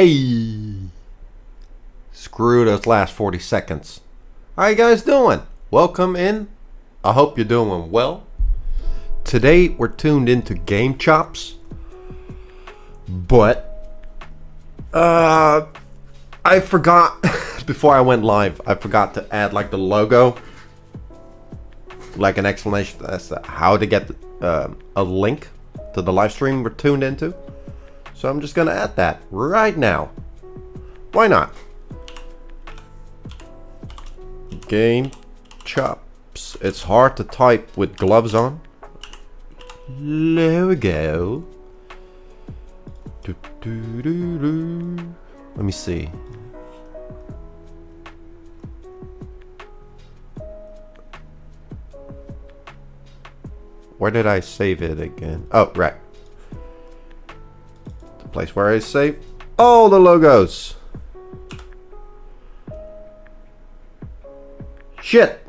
Hey, screw those last 40 seconds. How you guys doing? Welcome in. I hope you're doing well. Today we're tuned into Game Chops, but I forgot before I went live. I forgot to add like the logo, like an explanation as to how to get a link to the live stream we're tuned into. So I'm just gonna add that right now. Why not? Game Chops. It's hard to type with gloves on. Logo. Let me see. Where did I save it again? Oh, right. The place where I save all the logos. Shit.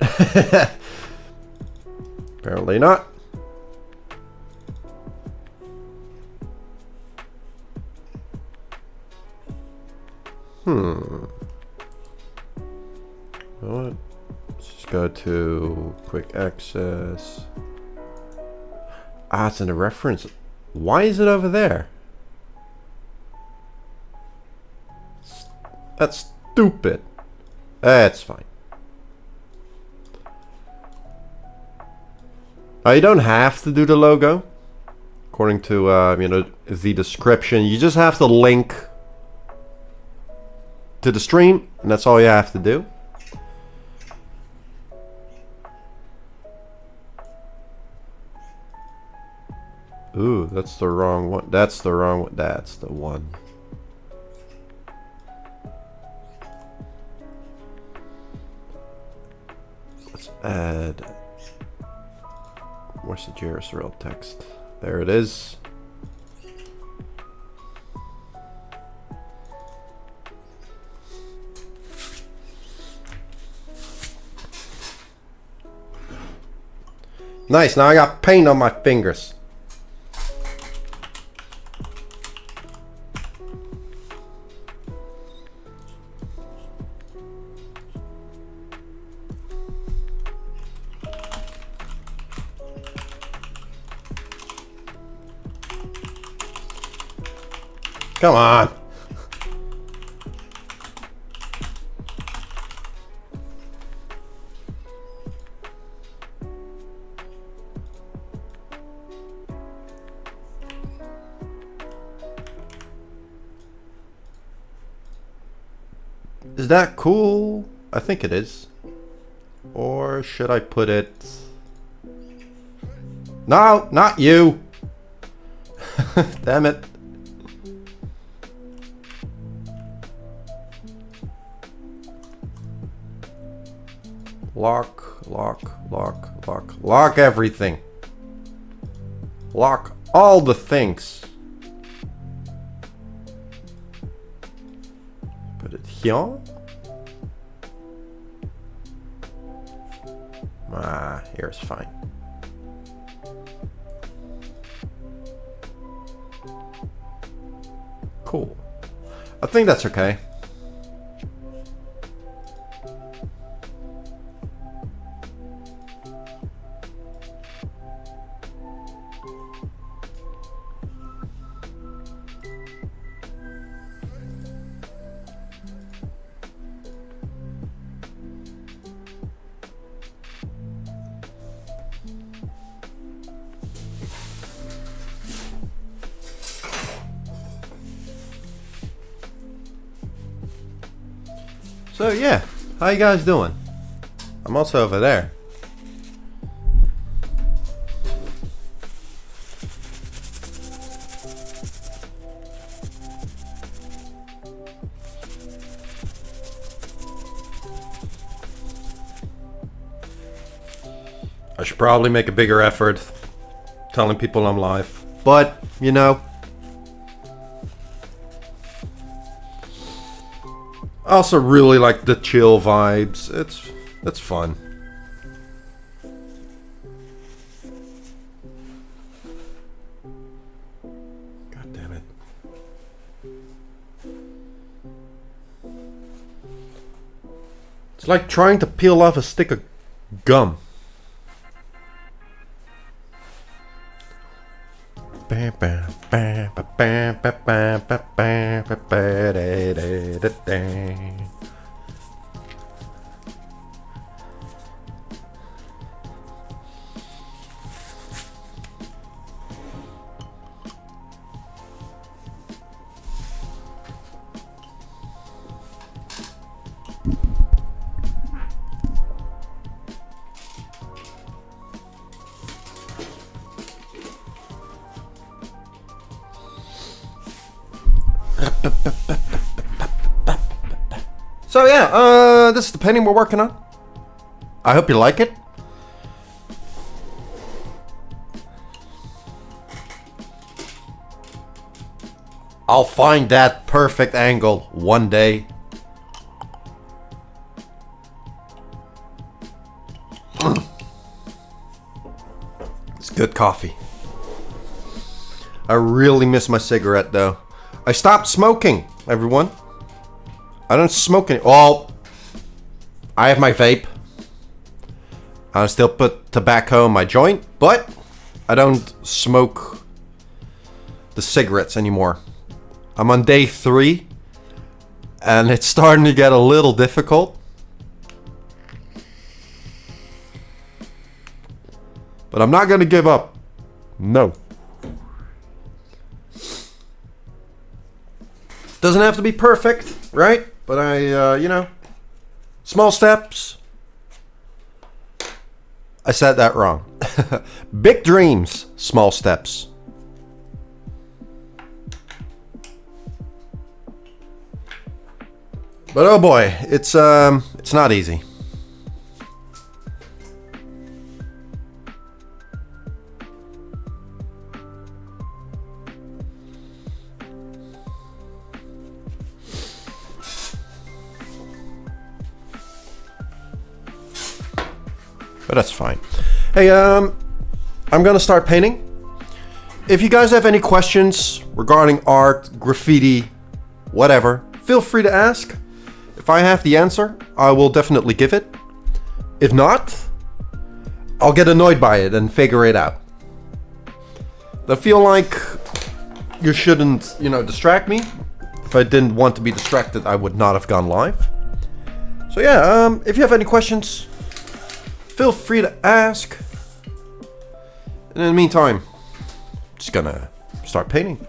Apparently not. What? Let's just go to quick access. Ah, it's in the reference. Why is it over there? That's stupid. That's fine. You don't have to do the logo. According to the description, you just have to link to the stream, and that's all you have to do. Ooh, that's the wrong one. That's the wrong one. That's the one. Let's add. Where's the JSRL text? There it is. Nice, now I got paint on my fingers. Come on. Is that cool? I think it is. Or should I put it... No, not you. Damn it. Lock everything. Lock all the things. Put it here. Here's fine. Cool. I think that's okay. So yeah, how you guys doing? I'm also over there. I should probably make a bigger effort telling people I'm live, but you know, I also really like the chill vibes. It's fun. God damn it. It's like trying to peel off a stick of gum. So yeah, this is the painting we're working on. I hope you like it. I'll find that perfect angle one day. It's good coffee. I really miss my cigarette though. I stopped smoking, everyone. I don't smoke any. Well, I have my vape. I still put tobacco in my joint, but I don't smoke the cigarettes anymore. I'm on day 3, and it's starting to get a little difficult. But I'm not gonna give up. No. Doesn't have to be perfect, right? But I, you know, small steps. I said that wrong. Big dreams, small steps. But oh boy, it's not easy. But that's fine. Hey, I'm gonna start painting. If you guys have any questions regarding art, graffiti, whatever, feel free to ask. If I have the answer, I will definitely give it. If not, I'll get annoyed by it and figure it out. I feel like you shouldn't, you know, distract me. If I didn't want to be distracted, I would not have gone live. So yeah, if you have any questions, feel free to ask. And in the meantime, I'm just gonna start painting.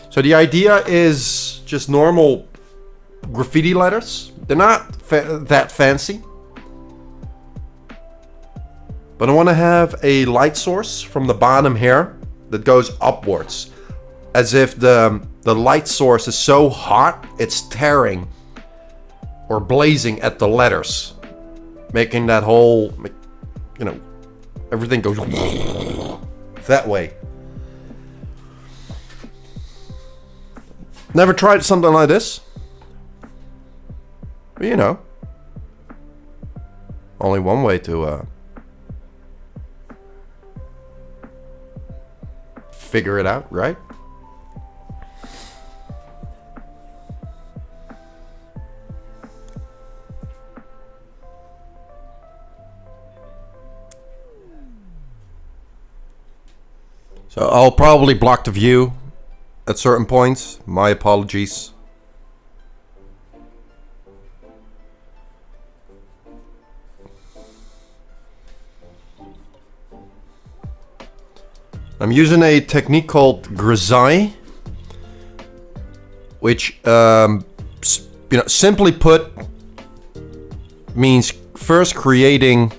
So the idea is just normal graffiti letters. They're not that fancy. But I want to have a light source from the bottom here that goes upwards. As if the light source is so hot, it's tearing or blazing at the letters. Making that whole, you know, everything goes that way. Never tried something like this. But, you know, only one way to figure it out, right? So I'll probably block the view at certain points. My apologies. I'm using a technique called grisaille, which, simply put, means first creating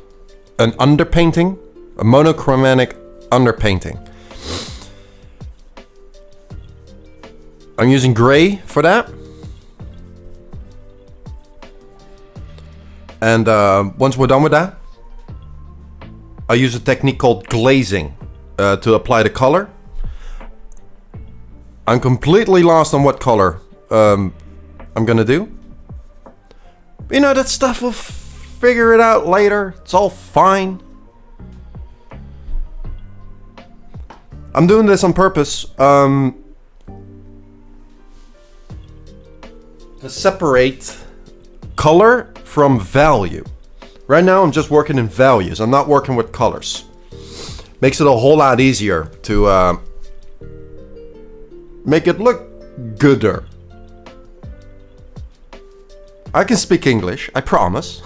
an underpainting, a monochromatic underpainting. I'm using gray for that. And once we're done with that, I use a technique called glazing to apply the color. I'm completely lost on what color I'm gonna do. You know, that stuff, we'll figure it out later. It's all fine. I'm doing this on purpose. To separate color from value. Right now I'm just working in values. I'm not working with colors. Makes it a whole lot easier to make it look gooder. I can speak English, I promise.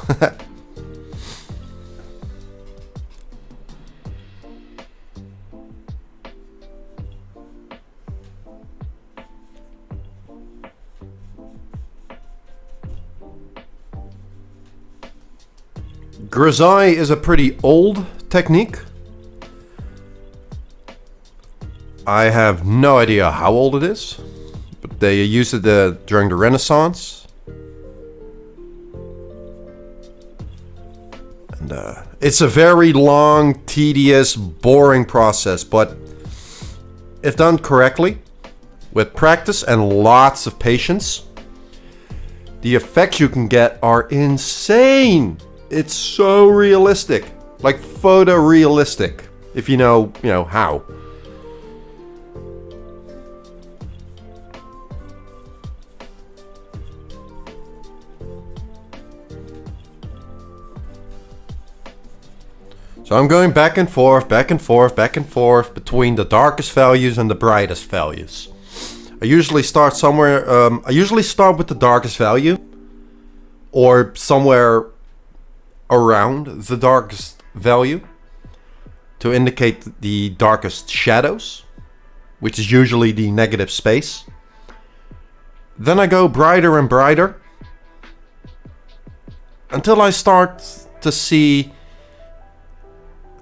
Grisaille is a pretty old technique. I have no idea how old it is, but they used it during the Renaissance. And it's a very long, tedious, boring process, but if done correctly, with practice and lots of patience, the effects you can get are insane. It's so realistic, like photorealistic, if you know how. So I'm going back and forth, back and forth, back and forth between the darkest values and the brightest values. I usually start somewhere. I usually start with the darkest value, or somewhere around the darkest value to indicate the darkest shadows, which is usually the negative space. Then I go brighter and brighter until I start to see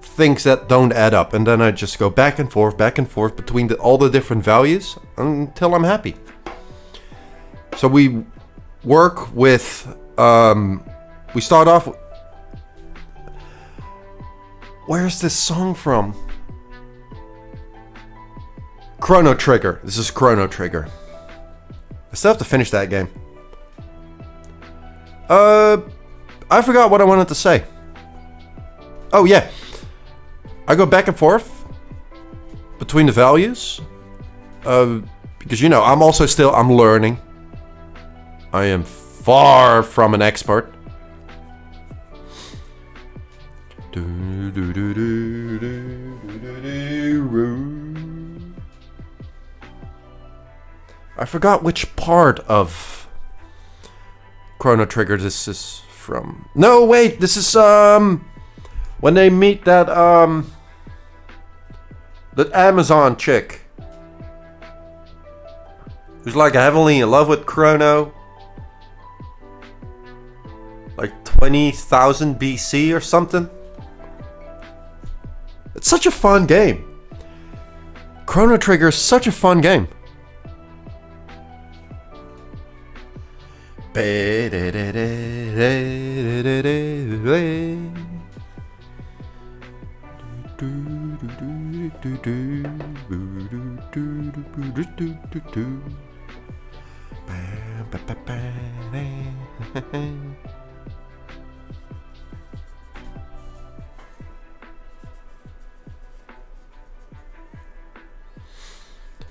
things that don't add up, and then I just go back and forth between all the different values until I'm happy. So we work with we start off. Where's this song from? Chrono Trigger. This is Chrono Trigger. I still have to finish that game. I forgot what I wanted to say. Oh yeah. I go back and forth between the values. Because I'm learning. I am far from an expert. I forgot which part of Chrono Trigger this is from. No, wait, this is when they meet that Amazon chick who's like heavily in love with Chrono. Like 20,000 BC or something. It's such a fun game. Chrono Trigger is such a fun game.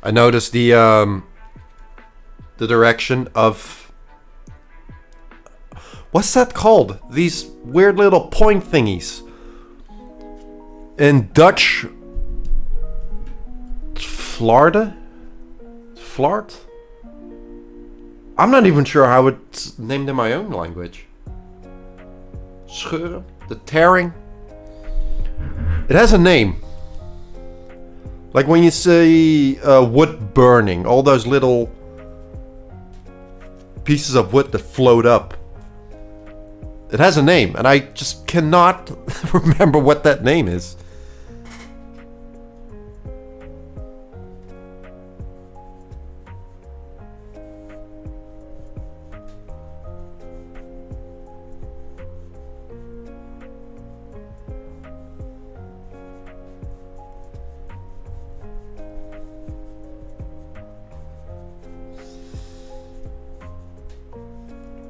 I noticed the direction of, what's that called? These weird little point thingies. In Dutch, Flart? I'm not even sure how it's named in my own language. Scheuren? The tearing? It has a name. Like when you say wood burning, all those little pieces of wood that float up. It has a name, and I just cannot remember what that name is.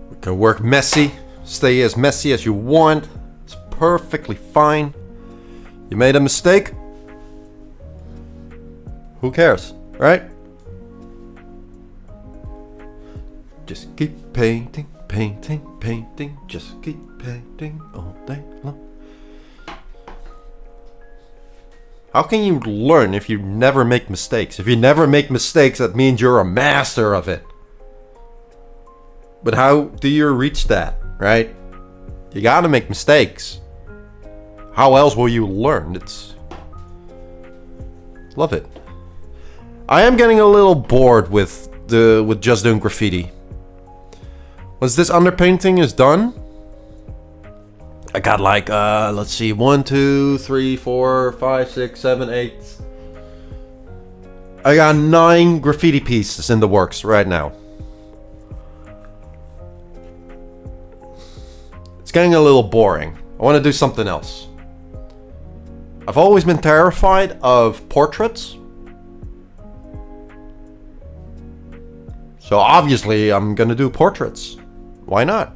We can work messy. Stay as messy as you want. It's perfectly fine. You made a mistake? Who cares, right? Just keep painting, painting, painting, just keep painting all day long. How can you learn if you never make mistakes? If you never make mistakes, that means you're a master of it. But how do you reach that, right? You gotta make mistakes. How else will you learn? Love it. I am getting a little bored with just doing graffiti. Once this underpainting is done, I got like let's see, 1, 2, 3, 4, 5, 6, 7, 8. I got 9 graffiti pieces in the works right now. It's getting a little boring. I want to do something else. I've always been terrified of portraits. So obviously I'm gonna do portraits. Why not?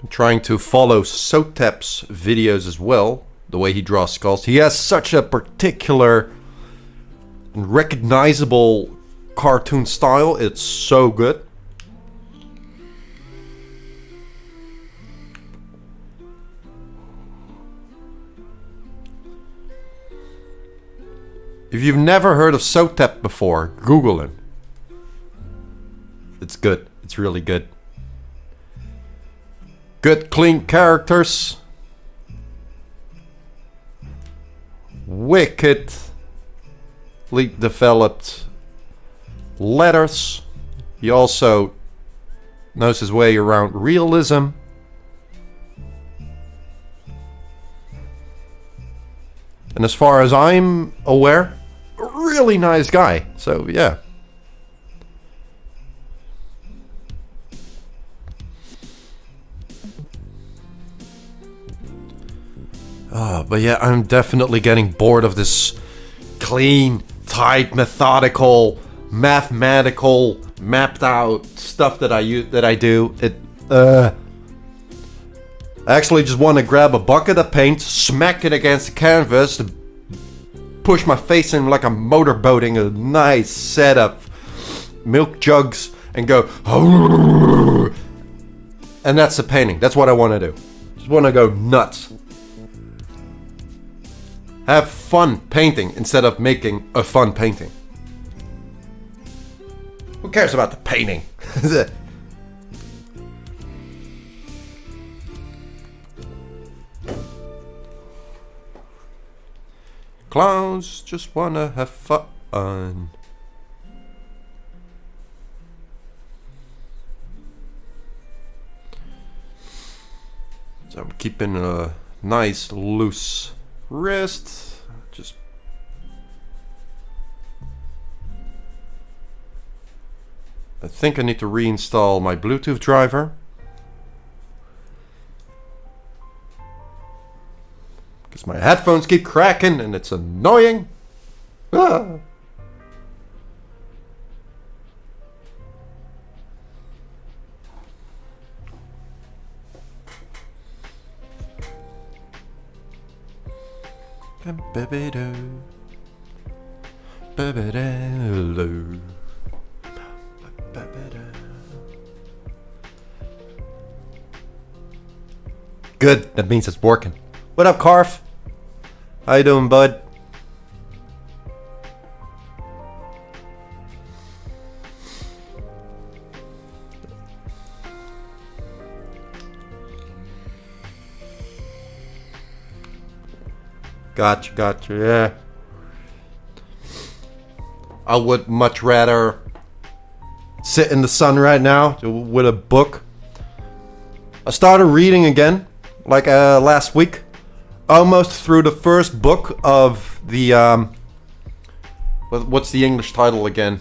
I'm trying to follow Sotep's videos as well. The way he draws skulls. He has such a particular and recognizable cartoon style. It's so good. If you've never heard of Sotep before, Google him. It's good. It's really good. Good, clean characters. Wickedly developed letters. He also knows his way around realism. And as far as I'm aware, a really nice guy. So yeah. But yeah, I'm definitely getting bored of this clean, tight, methodical, mathematical, mapped out stuff that I do. I actually just want to grab a bucket of paint, smack it against the canvas, push my face in like I'm motorboating a nice set of milk jugs, and go. And that's the painting. That's what I want to do. Just want to go nuts. Have fun painting instead of making a fun painting. Who cares about the painting? Clowns just wanna have fun. So I'm keeping a nice loose wrist. Just I think I need to reinstall my Bluetooth driver. Because my headphones keep cracking and it's annoying. Ah. Good, that means it's working. What up, Carf? How you doing, bud? Gotcha, yeah. I would much rather sit in the sun right now with a book. I started reading again, like last week. Almost through the first book of the what's the English title again?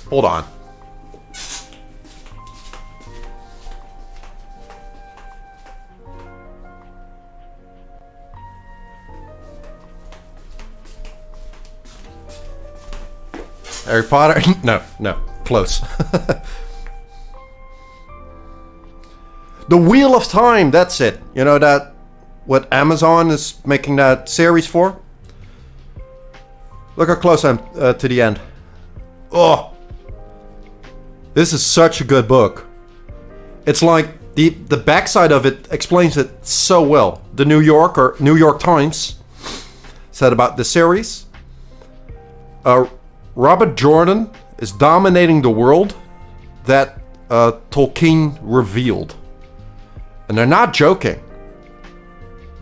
Hold on. Harry Potter? No, no. Close. The Wheel of Time, that's it. You know that what Amazon is making that series for? Look how close I am to the end. Oh! This is such a good book. It's like the backside of it explains it so well. The New York Times said about the series. Robert Jordan is dominating the world that Tolkien revealed. And they're not joking.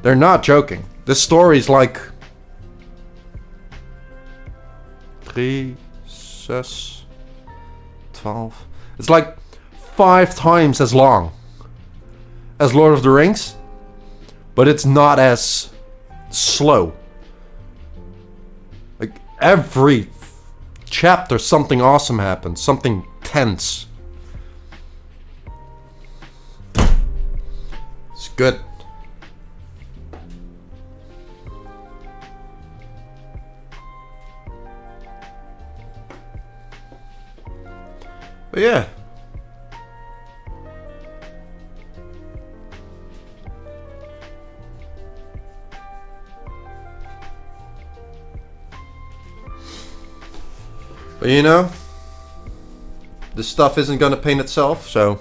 They're not joking. This story is like 3, 6, 12. It's like 5 times as long as Lord of the Rings, but it's not as slow. Like every chapter, something awesome happens, something tense. It's good. But yeah. But you know, this stuff isn't gonna paint itself, so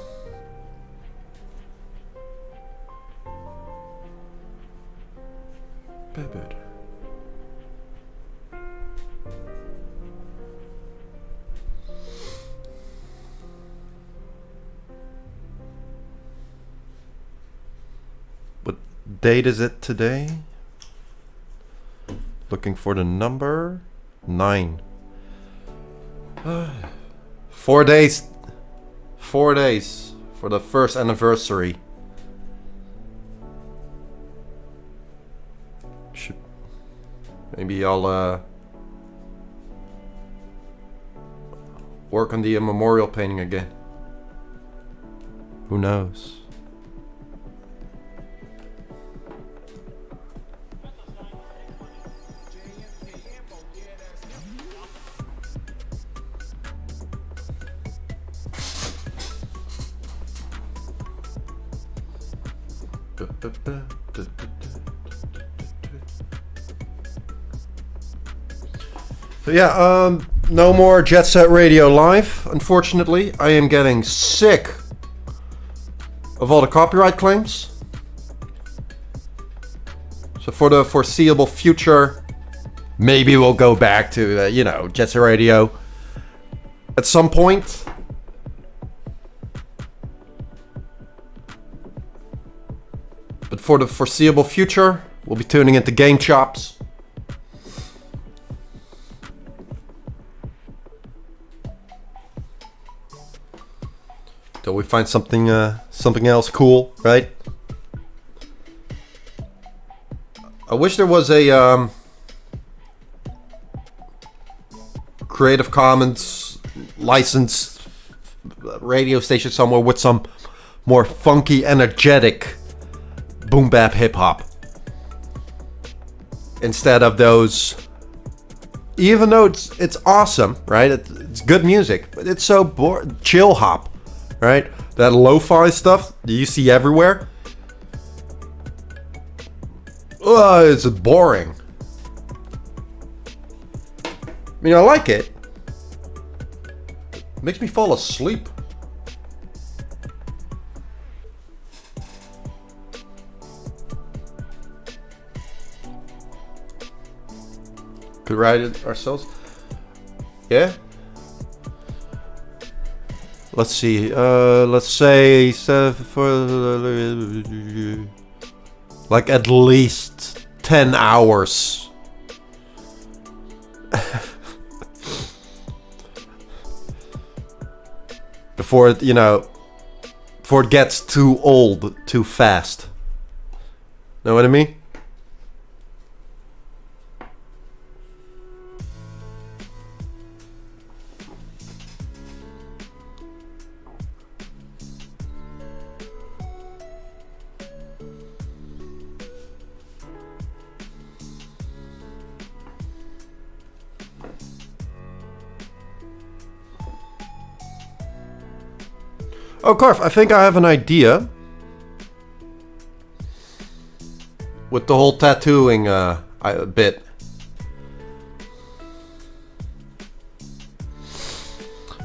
what date is it today? Looking for the number 9. 4 days. 4 days for the first anniversary. Maybe I'll work on the memorial painting again. Who knows? So yeah, no more Jet Set Radio Live, unfortunately. I am getting sick of all the copyright claims. So for the foreseeable future, maybe we'll go back to, Jet Set Radio at some point. But for the foreseeable future, we'll be tuning into Game Chops. Till we find something else cool, right? I wish there was a Creative Commons licensed radio station somewhere with some more funky, energetic boom bap hip hop instead of those. Even though it's awesome, right? It's good music, but it's so chill hop. Right? That lo-fi stuff that you see everywhere. It's boring. I mean, I like it. It makes me fall asleep. Could write it ourselves. Yeah. Let's see. Let's say for like at least 10 hours. Before it gets too old too fast. Know what I mean? Oh, Carf, I think I have an idea. With the whole tattooing bit.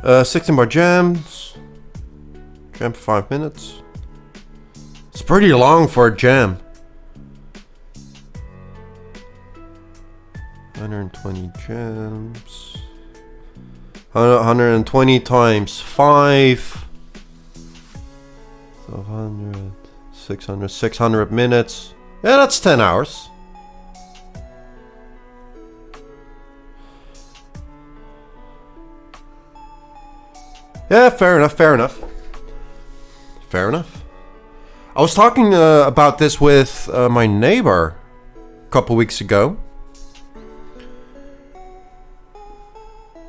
16 bar jams. Jam for 5 minutes. It's pretty long for a jam. 120 jams. 120 times 5. 100, 600, 600 minutes. Yeah, that's 10 hours. Yeah, fair enough, fair enough. Fair enough. I was talking about this with my neighbor a couple weeks ago.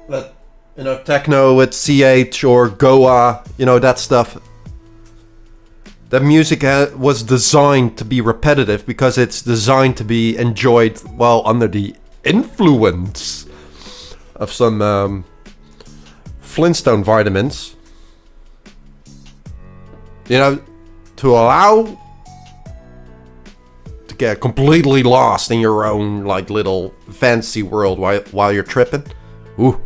That, you know, techno with CH or Goa, you know, that stuff. That music was designed to be repetitive because it's designed to be enjoyed while under the influence of some Flintstone vitamins. You know, to allow to get completely lost in your own like little fantasy world while you're tripping. Ooh,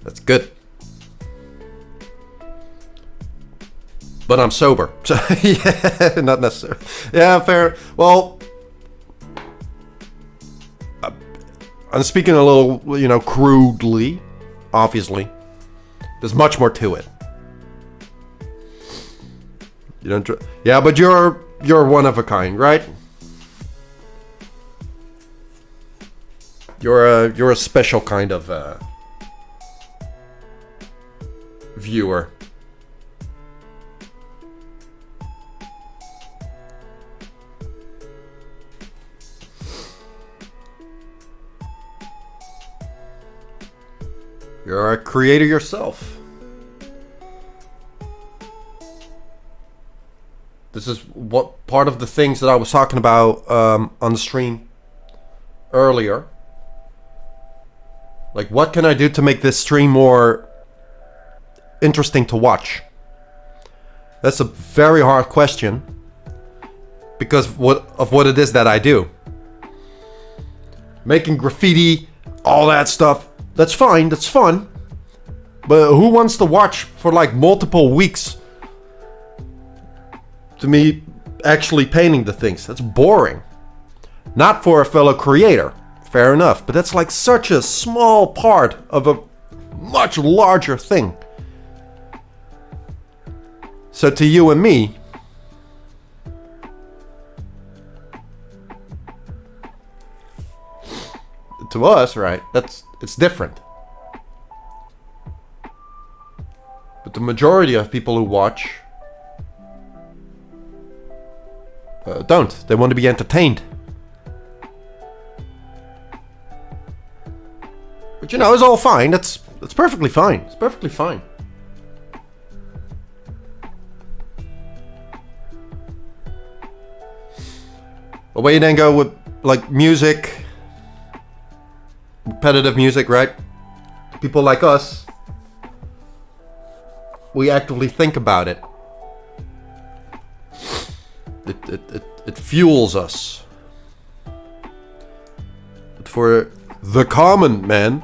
that's good. But I'm sober, so yeah, not necessarily. Yeah, fair. Well, I'm speaking a little, you know, crudely. Obviously, there's much more to it. You don't. Yeah, but you're one of a kind, right? You're a special kind of viewer. You're a creator yourself. This is what part of the things that I was talking about on the stream earlier. Like, what can I do to make this stream more interesting to watch? That's a very hard question because of what it is that I do. Making graffiti, all that stuff. That's fine, that's fun. But who wants to watch for like multiple weeks to me actually painting the things? That's boring. Not for a fellow creator, fair enough. But that's like such a small part of a much larger thing. So to you and me, to us, right, it's different. But the majority of people who watch don't. They want to be entertained. But you know, it's all fine. That's perfectly fine. It's perfectly fine. But when you then go with like music, repetitive music, right? People like us, we actively think about it. It fuels us. But for the common man,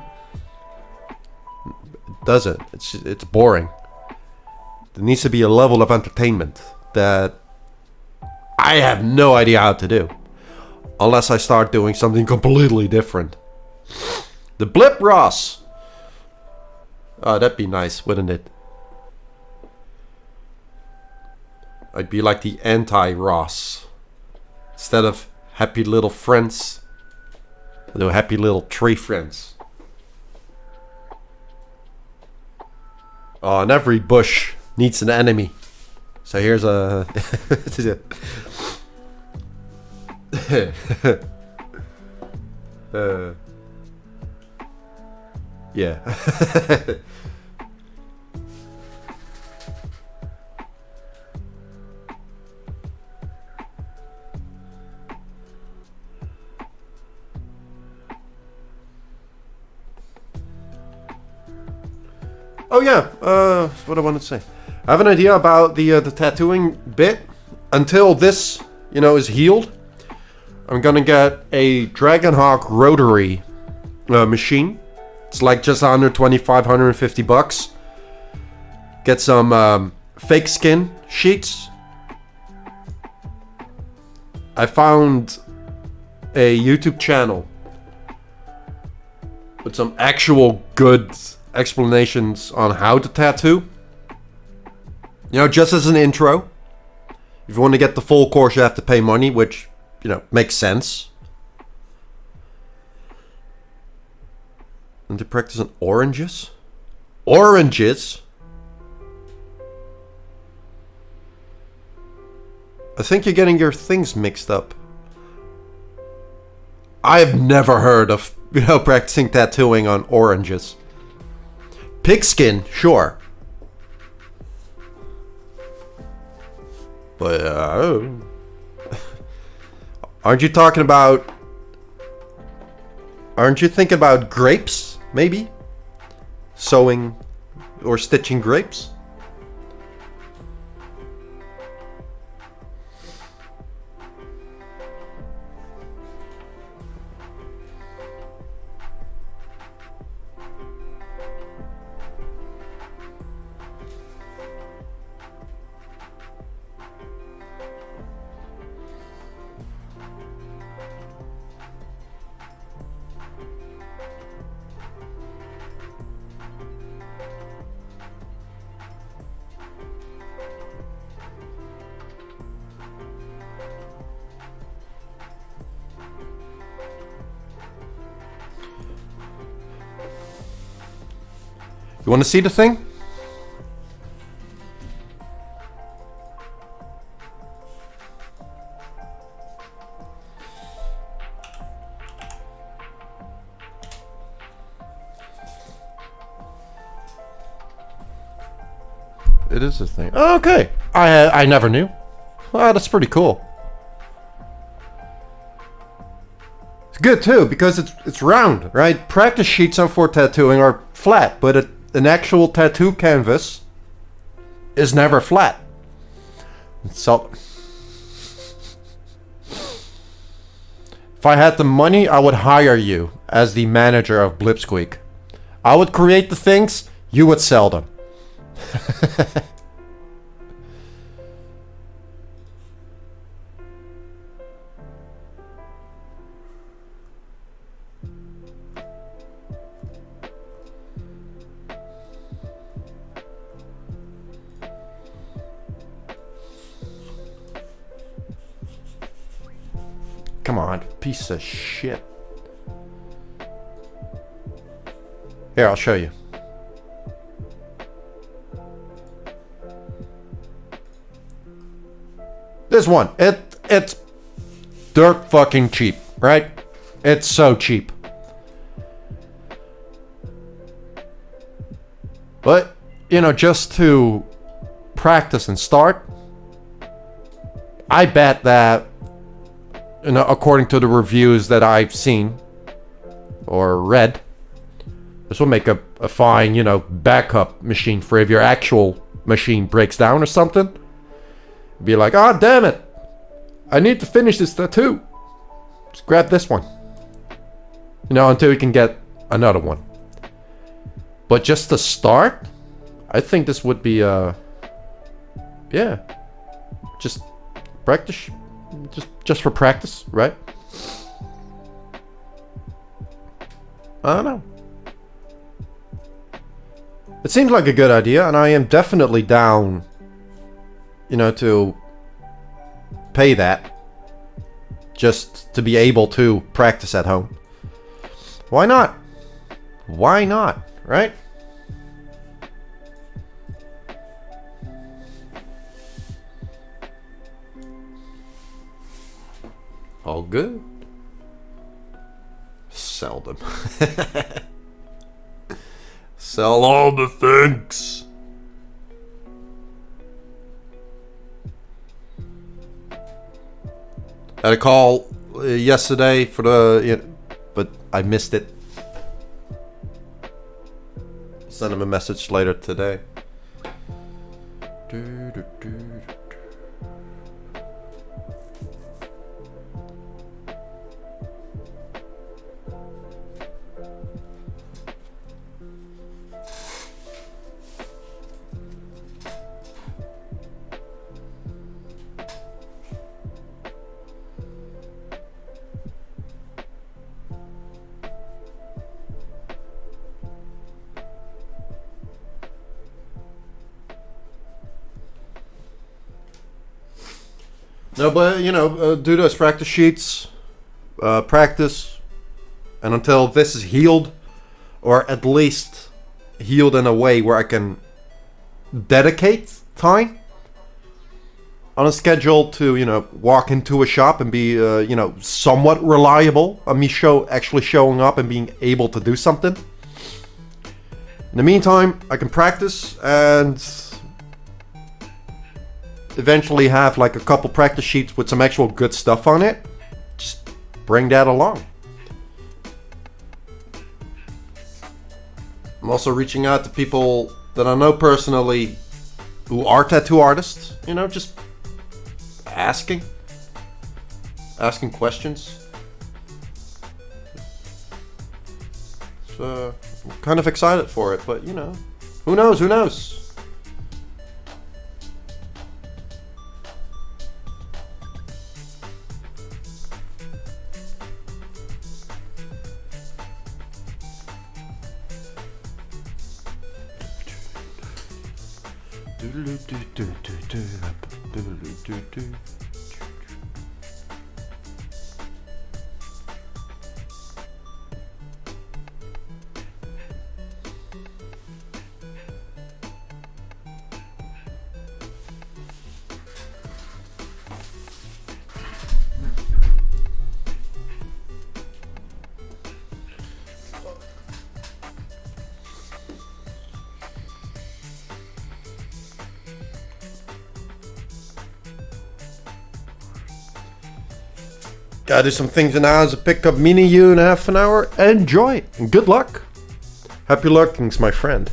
it doesn't. It's boring. There needs to be a level of entertainment that I have no idea how to do. Unless I start doing something completely different. The Blip Ross. Oh, that'd be nice, wouldn't it? I'd be like the anti-Ross. Instead of happy little friends, I'd do happy little tree friends. Oh, and every bush needs an enemy. So here's a... yeah. Oh yeah, what I wanted to say. I have an idea about the tattooing bit. Until this, is healed, I'm gonna get a Dragonhawk rotary machine. It's like just under 25, 150 bucks. Get some fake skin sheets. I found a YouTube channel with some actual good explanations on how to tattoo. Just as an intro. If you want to get the full course, you have to pay money, which, makes sense. And to practice on oranges? Oranges? I think you're getting your things mixed up. I've never heard of, practicing tattooing on oranges. Pigskin, sure. But, aren't you thinking about grapes, maybe? Sewing or stitching grapes? You want to see the thing? It is a thing. Oh, okay. I never knew. Wow, that's pretty cool. It's good too because it's round, right? Practice sheets for tattooing are flat, but an actual tattoo canvas is never flat. So, if I had the money, I would hire you as the manager of BlipSqueek. I would create the things, you would sell them. Come on, piece of shit. Here, I'll show you. This one, it's dirt fucking cheap, right? It's so cheap. But, just to practice and start, I bet that, according to the reviews that I've seen or read, this will make a fine, backup machine for if your actual machine breaks down or something. Be like, oh, damn it. I need to finish this tattoo. Just grab this one. Until you can get another one. But just to start, I think this would be, yeah. Just practice. Just for practice, right? I don't know. It seems like a good idea, and I am definitely down, to pay that just to be able to practice at home. Why not? Why not, right? All good. Sell them. Sell all the things. Had a call yesterday for the, but I missed it. Send him a message later today. No, but you know, do those practice sheets, practice, and until this is healed, or at least healed in a way where I can dedicate time on a schedule to, you know, walk into a shop and be, you know, somewhat reliable on me actually showing up and being able to do something. In the meantime, I can practice and eventually have like a couple practice sheets with some actual good stuff on it. Just bring that along. I'm also reaching out to people that I know personally who are tattoo artists, you know, just asking questions. So I'm kind of excited for it, but you know, who knows? Gotta do some things now as a pickup mini you in half an hour. Enjoy and good luck. Happy lookings, my friend.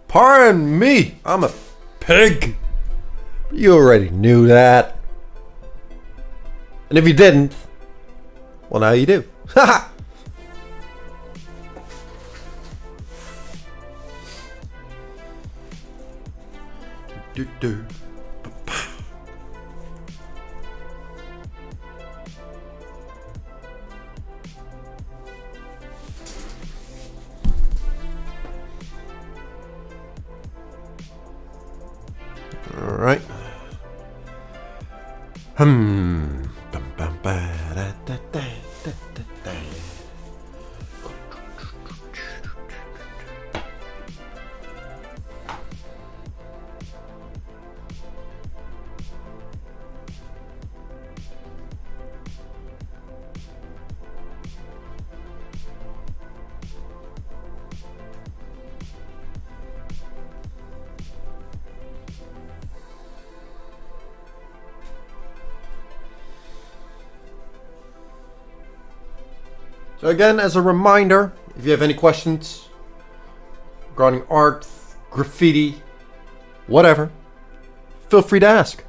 Pardon me, I'm a pig. You already knew that. And if you didn't, well, now you do. Haha. All right. So again, as a reminder, if you have any questions regarding art, graffiti, whatever, feel free to ask.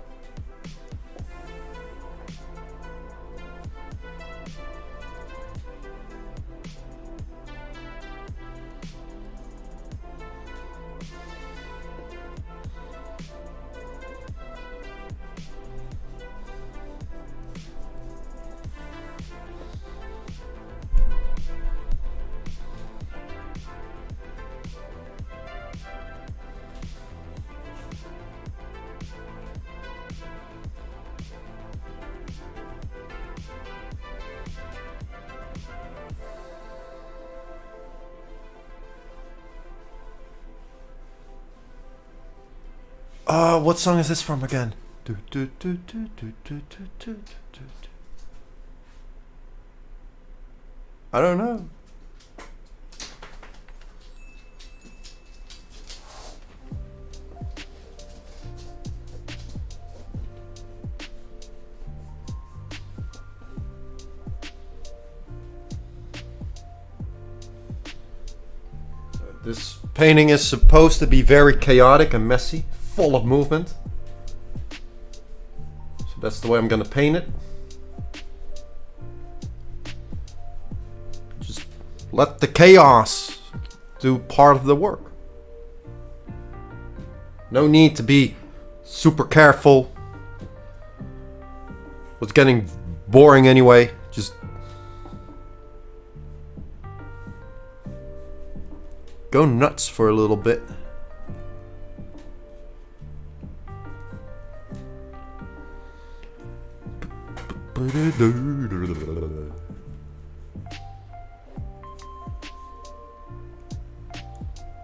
What song is this from again? I don't know. This painting is supposed to be very chaotic and messy, full of movement. So that's the way I'm gonna paint it. Just let the chaos do part of the work. No need to be super careful. It's getting boring anyway. Just go nuts for a little bit.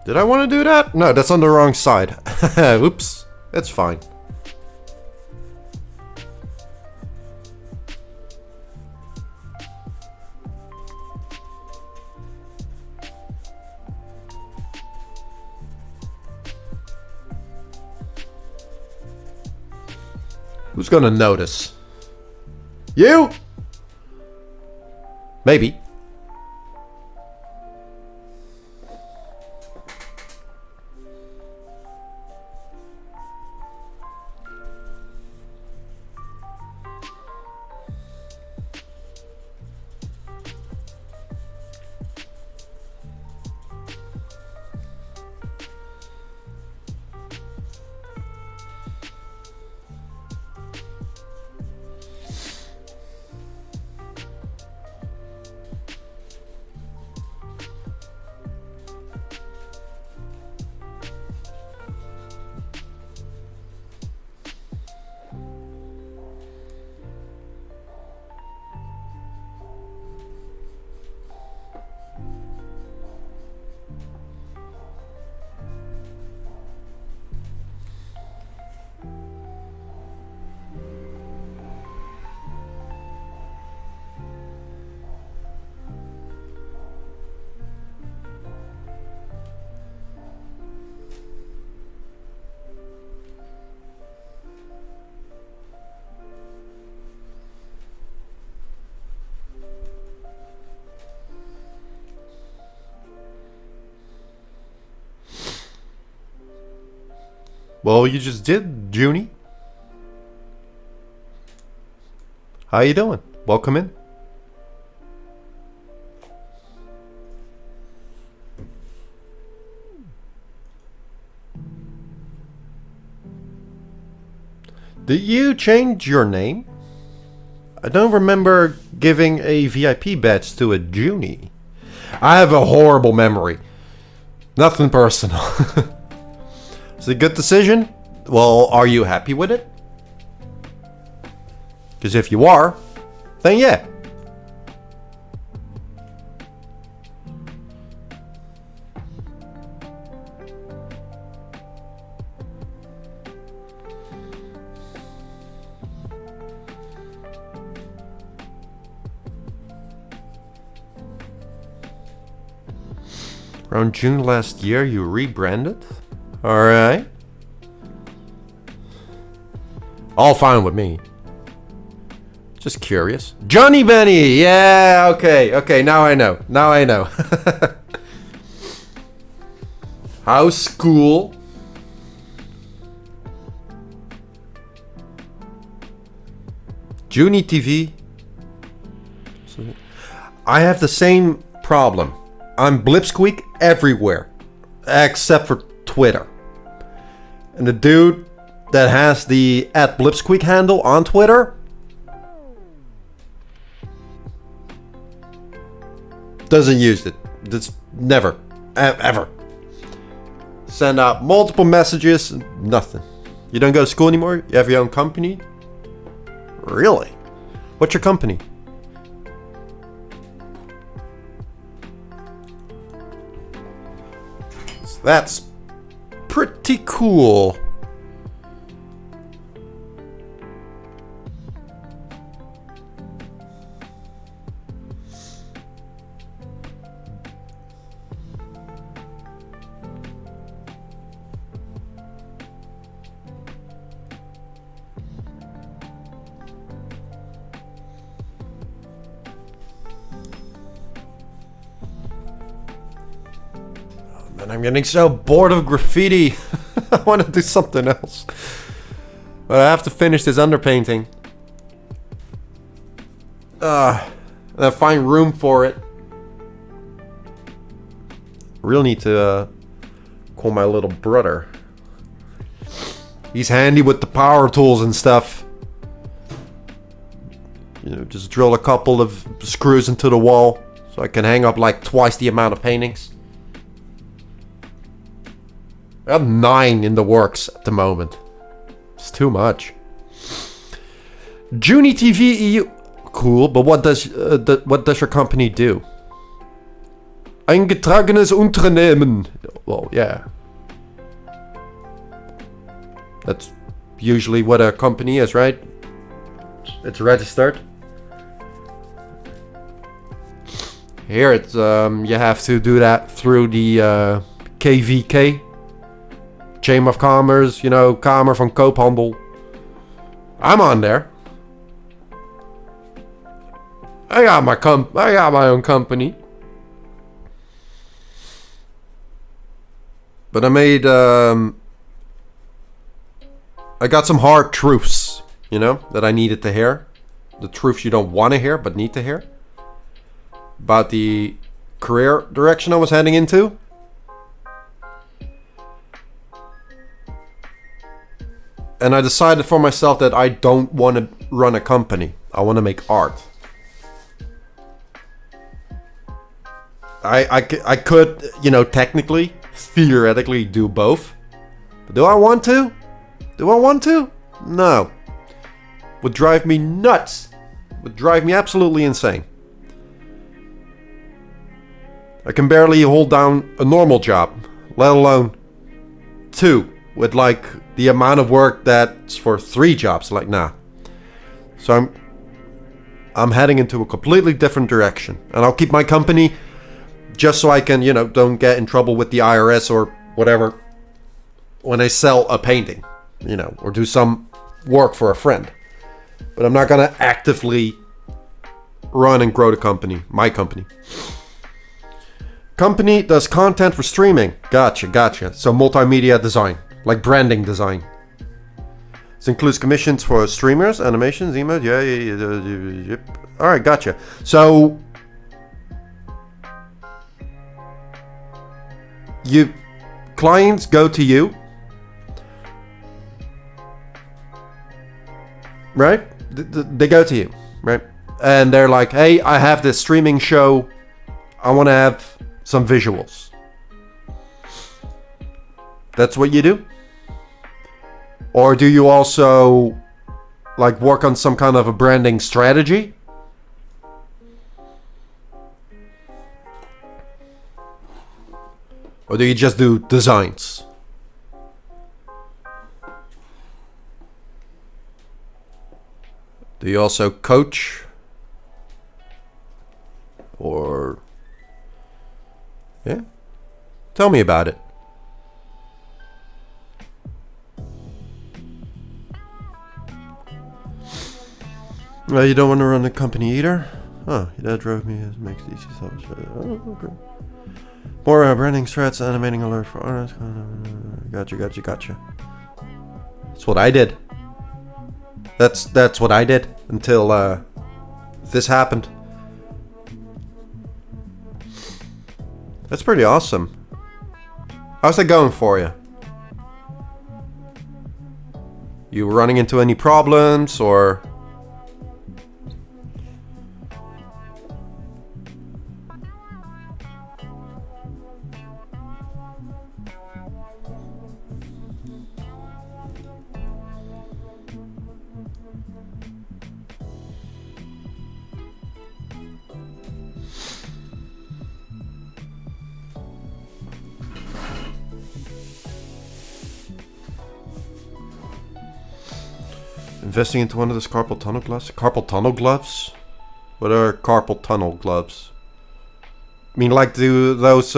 Did I want to do that? No, that's on the wrong side. Oops, that's fine. Who's gonna notice? You? Maybe. Well, you just did, Junie. How you doing? Welcome in. Did you change your name? I don't remember giving a VIP badge to a Junie. I have a horrible memory. Nothing personal. Is it a good decision? Well, are you happy with it? Because if you are, then yeah. Around June last year, you rebranded? Alright. All fine with me. Just curious. Johnny Benny! Yeah, okay, now I know. How's school? Junie TV. I have the same problem. I'm BlipSqueek everywhere, except for Twitter. And the dude that has the @BlipSqueek handle on Twitter doesn't use it. That's never, ever. Send out multiple messages, nothing. You don't go to school anymore? You have your own company? Really? What's your company? That's pretty cool. And I'm getting so bored of graffiti. I want to do something else. But I have to finish this underpainting. And I find room for it. Really need to call my little brother. He's handy with the power tools and stuff. You know, just drill a couple of screws into the wall so I can hang up like twice the amount of paintings. I have 9 in the works at the moment. It's too much. Junie TV EU. Cool, but what does your company do? Eingetragenes Unternehmen. Well, yeah. That's usually what a company is, right? It's registered. Here it's you have to do that through the KVK. Chamber of Commerce, you know, Kamer van Koophandel. I'm on there. I got my own company. But I made I got some hard truths, you know, that I needed to hear. The truths you don't want to hear but need to hear. About the career direction I was heading into. And I decided for myself that I don't want to run a company. I want to make art. I could, you know, technically, theoretically do both. But do I want to? Do I want to? No. Would drive me nuts. Would drive me absolutely insane. I can barely hold down a normal job, let alone 2. With like the amount of work that's for 3 jobs, like nah. So I'm heading into a completely different direction, and I'll keep my company just so I can, you know, don't get in trouble with the IRS or whatever when I sell a painting, you know, or do some work for a friend. But I'm not gonna actively run and grow the company, my company. Company does content for streaming. Gotcha. So multimedia design. Like branding design. This includes commissions for streamers, animations, emotes. Yeah. Yep. All right, gotcha. So clients go to you, right? They go to you, right? And they're like, hey, I have this streaming show. I want to have some visuals. That's what you do? Or do you also like work on some kind of a branding strategy? Or do you just do designs? Do you also coach? Or... yeah? Tell me about it. You don't want to run the company either? Oh, that drove me. It makes easy stuff. Oh, okay. More branding strats, animating alert for artists. Gotcha. That's what I did. That's what I did until this happened. That's pretty awesome. How's that going for you? You running into any problems or? Investing into one of those carpal tunnel gloves? Carpal tunnel gloves? What are carpal tunnel gloves? I mean, like those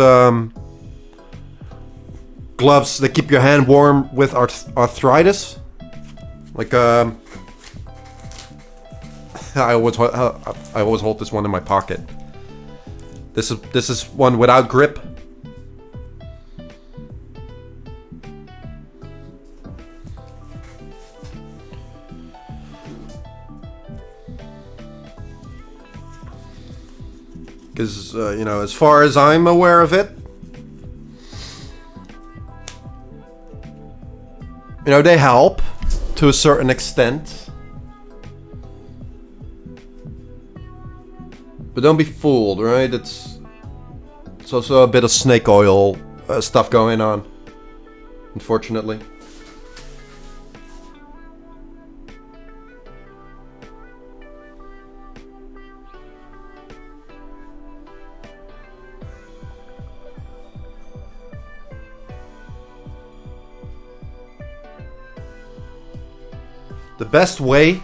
gloves that keep your hand warm with arthritis? Like I always hold this one in my pocket. This is one without grip. Because, you know, as far as I'm aware of it, you know, they help to a certain extent. But don't be fooled, right? It's also a bit of snake oil stuff going on, unfortunately. The best way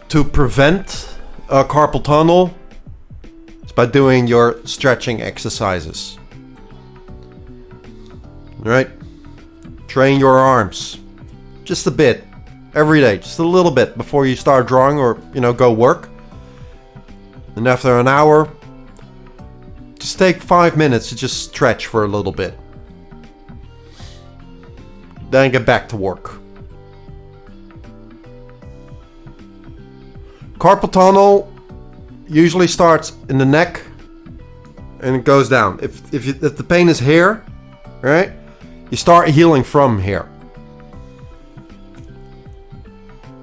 to prevent a carpal tunnel is by doing your stretching exercises. Right? Train your arms just a bit every day, just a little bit before you start drawing or, you know, go work. And after an hour, just take 5 minutes to just stretch for a little bit. Then get back to work. Carpal tunnel usually starts in the neck and it goes down. If the pain is here, right, you start healing from here.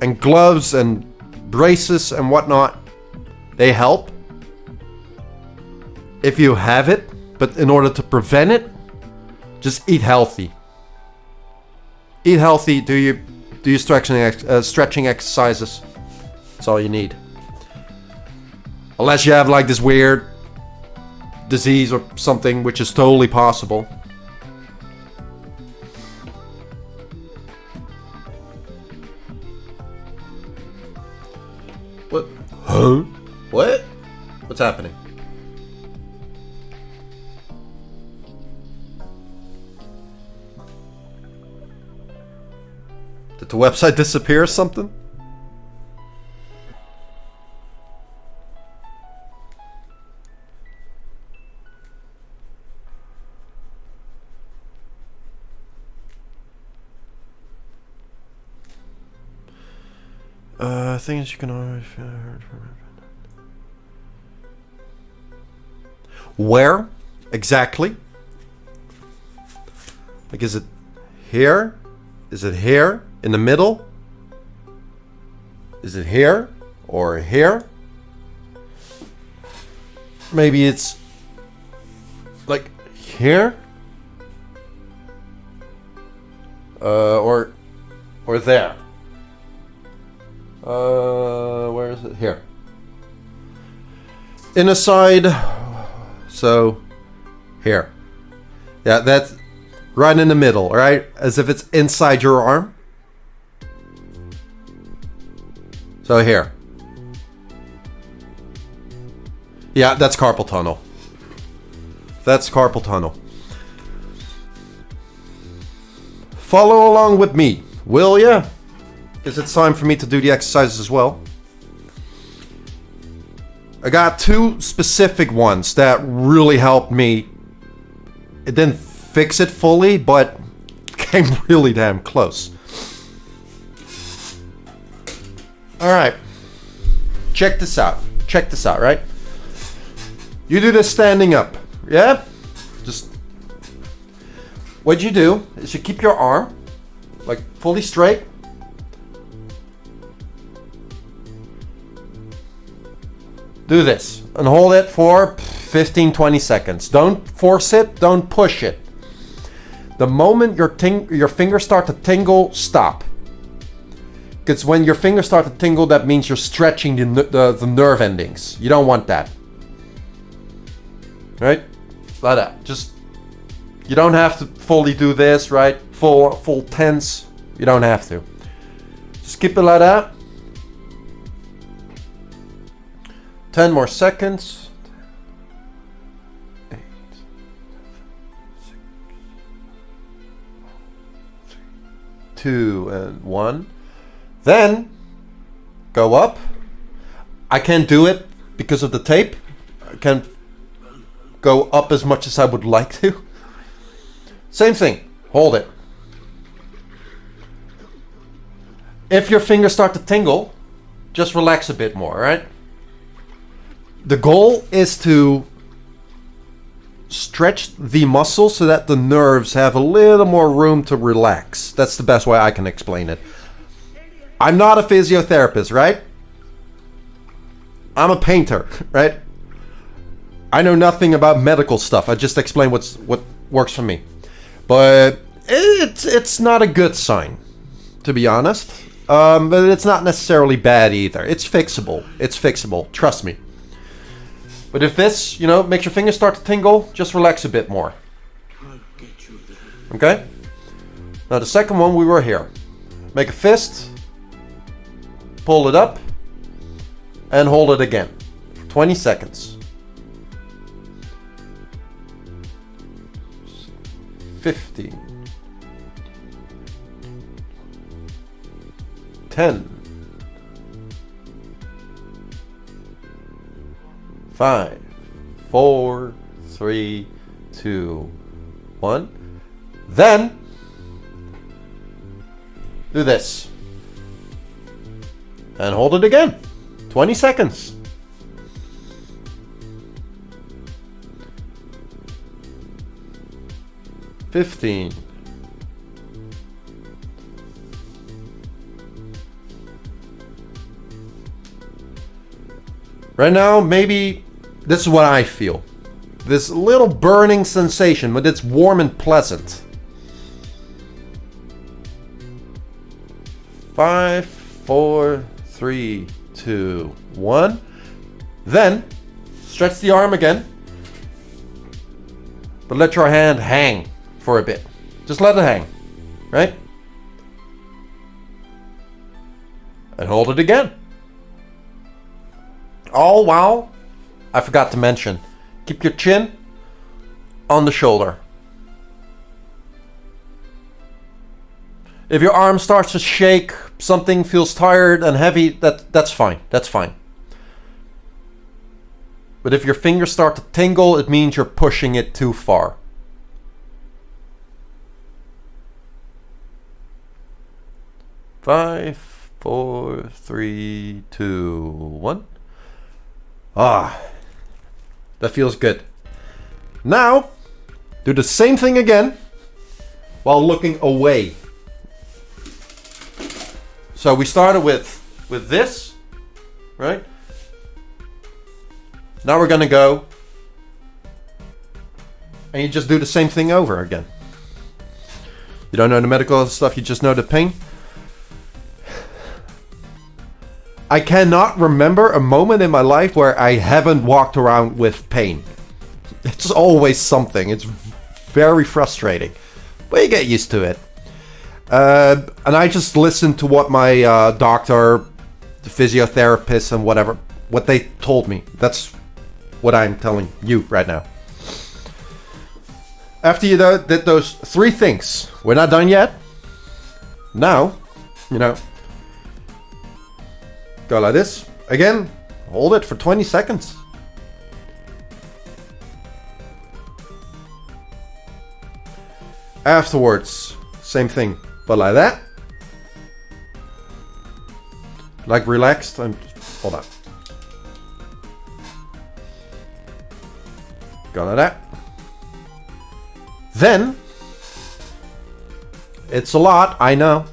And gloves and braces and whatnot, they help if you have it. But in order to prevent it, just eat healthy. Eat healthy. Do your stretching exercises. That's all you need. Unless you have like this weird disease or something, which is totally possible. What? Huh? What? What's happening? Did the website disappear or something? Things you can always... Where exactly? Like, is it here? Is it here? In the middle? Is it here? Or here? Maybe it's like here? Or there? Where is it? Here. Inner side. So, here. Yeah, that's right in the middle, right? As if it's inside your arm. So here. Yeah, that's carpal tunnel. That's carpal tunnel. Follow along with me, will ya? Because it's time for me to do the exercises as well. I got two specific ones that really helped me. It didn't fix it fully, but came really damn close. Alright. Check this out. Check this out, right? You do this standing up. Yeah? Just... what you do is you keep your arm like fully straight. Do this and hold it for 15-20 seconds. Don't force it, don't push it. The moment your fingers start to tingle, stop. Because when your fingers start to tingle, that means you're stretching the nerve endings. You don't want that. Right? Like that. Just, you don't have to fully do this, right? Full tense. You don't have to. Just keep it like that. 10 more seconds. 8, 7, 6, 2, and 1. Then go up. I can't do it because of the tape. I can't go up as much as I would like to. Same thing. Hold it. If your fingers start to tingle, just relax a bit more, right? The goal is to stretch the muscle so that the nerves have a little more room to relax. That's the best way I can explain it. I'm not a physiotherapist, right? I'm a painter, right? I know nothing about medical stuff. I just explain what works for me. But it's not a good sign, to be honest. But it's not necessarily bad either. It's fixable. It's fixable. Trust me. But if this, makes your fingers start to tingle, just relax a bit more. Okay? Now the second one, we were here. Make a fist. Pull it up. And hold it again. For 20 seconds. 15. 10. 5, 4, 3, 2, 1. Then do this. And hold it again. 20 seconds. $15. Right now, maybe this is what I feel. This little burning sensation, but it's warm and pleasant. 5, 4, 3, 2, 1. Then, stretch the arm again. But let your hand hang for a bit. Just let it hang, right? And hold it again. All while, I forgot to mention, keep your chin on the shoulder. If your arm starts to shake, something feels tired and heavy, that's fine. That's fine. But if your fingers start to tingle, it means you're pushing it too far. Five, 4, 3, 2, 1. Ah, that feels good. Now, do the same thing again while looking away. So we started with this, right? Now we're gonna go and you just do the same thing over again. You don't know the medical stuff, you just know the pain. I cannot remember a moment in my life where I haven't walked around with pain. It's always something. It's very frustrating, but you get used to it. And I just listen to what my doctor, the physiotherapist, and whatever, what they told me. That's what I'm telling you right now. After you did those 3 things, we're not done yet. Now, you know, go like this. Again, hold it for 20 seconds. Afterwards, same thing, but like that. Like relaxed. Hold on. Go like that. Then, it's a lot, I know.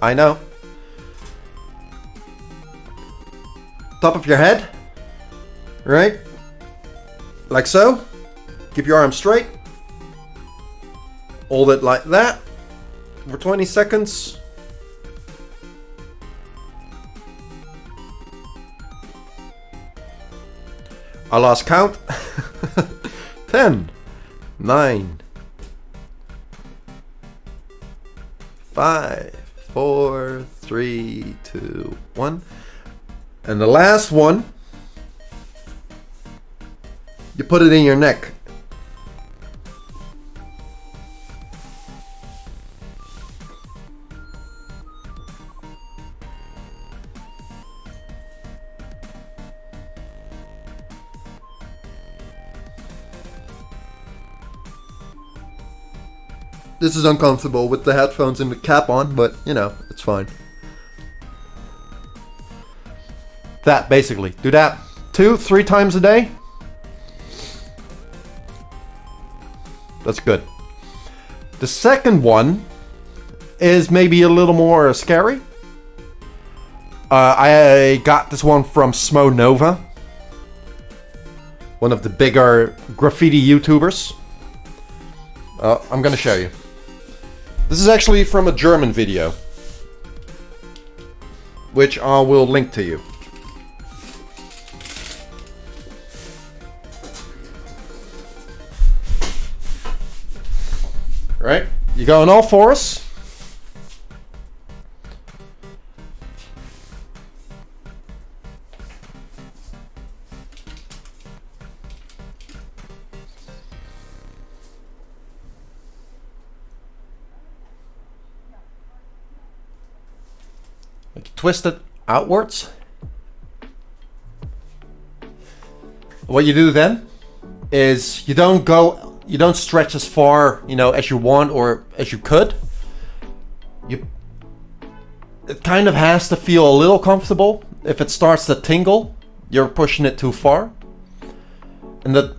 Top of your head, right? Like so. Keep your arm straight. Hold it like that for 20 seconds. I lost count. 10, 9, 5, 4, 3, 2, 1. And the last one, you put it in your neck. This is uncomfortable with the headphones and the cap on, but you know, it's fine. That basically. Do that 2-3 times a day. That's good. The second one is maybe a little more scary. I got this one from Smo Nova, one of the bigger graffiti YouTubers. I'm gonna show you. This is actually from a German video, which I will link to you. Right? You go on all fours. Twist it outwards. What you do then is you don't stretch as far, you know, as you want or as you could. It kind of has to feel a little comfortable. If it starts to tingle, you're pushing it too far. And the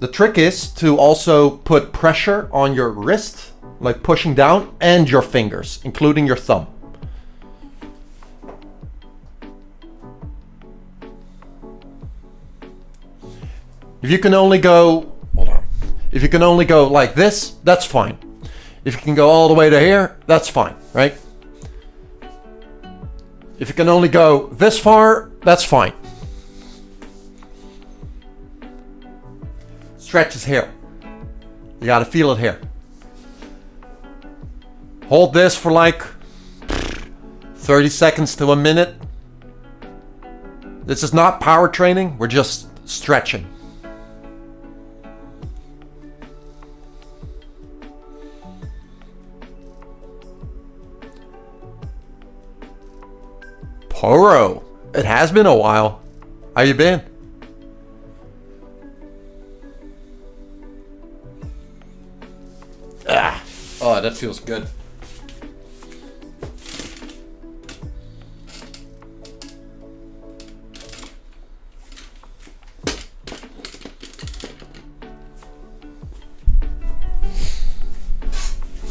trick is to also put pressure on your wrist, like pushing down, and your fingers, including your thumb. If you can only go, hold on. If you can only go like this, that's fine. If you can go all the way to here, that's fine, right? If you can only go this far, that's fine. Stretch is here. You gotta feel it here. Hold this for like 30 seconds to a minute. This is not power training, we're just stretching. Poro, it has been a while. How you been? Ah, oh, that feels good.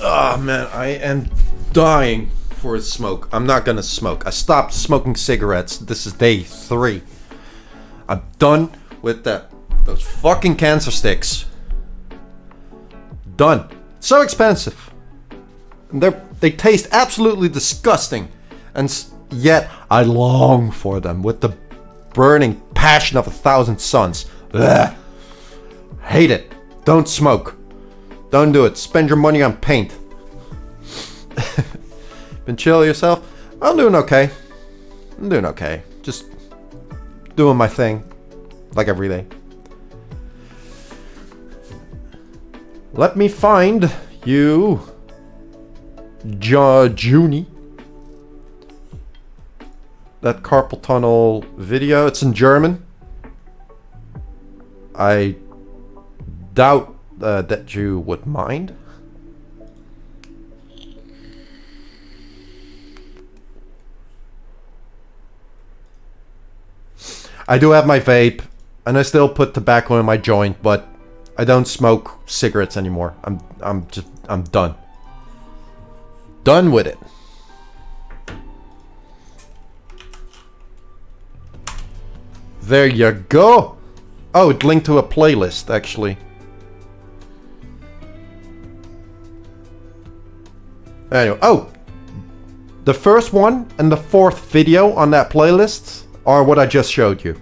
Oh man, I am dying for a smoke. I'm not gonna smoke. I stopped smoking cigarettes. This is day 3. I'm done with those fucking cancer sticks. Done. So expensive. They taste absolutely disgusting, and yet I long for them with the burning passion of 1,000 suns. Ugh. Hate it. Don't smoke. Don't do it. Spend your money on paint. Been chill yourself? I'm doing okay. I'm doing okay. Just doing my thing, like every day. Let me find you, Junie. That carpal tunnel video. It's in German. I doubt that you would mind. I do have my vape, and I still put tobacco in my joint, but I don't smoke cigarettes anymore. I'm done. Done with it. There you go. Oh, it linked to a playlist, actually. Anyway, oh! The first one and the 4th video on that playlist are what I just showed you.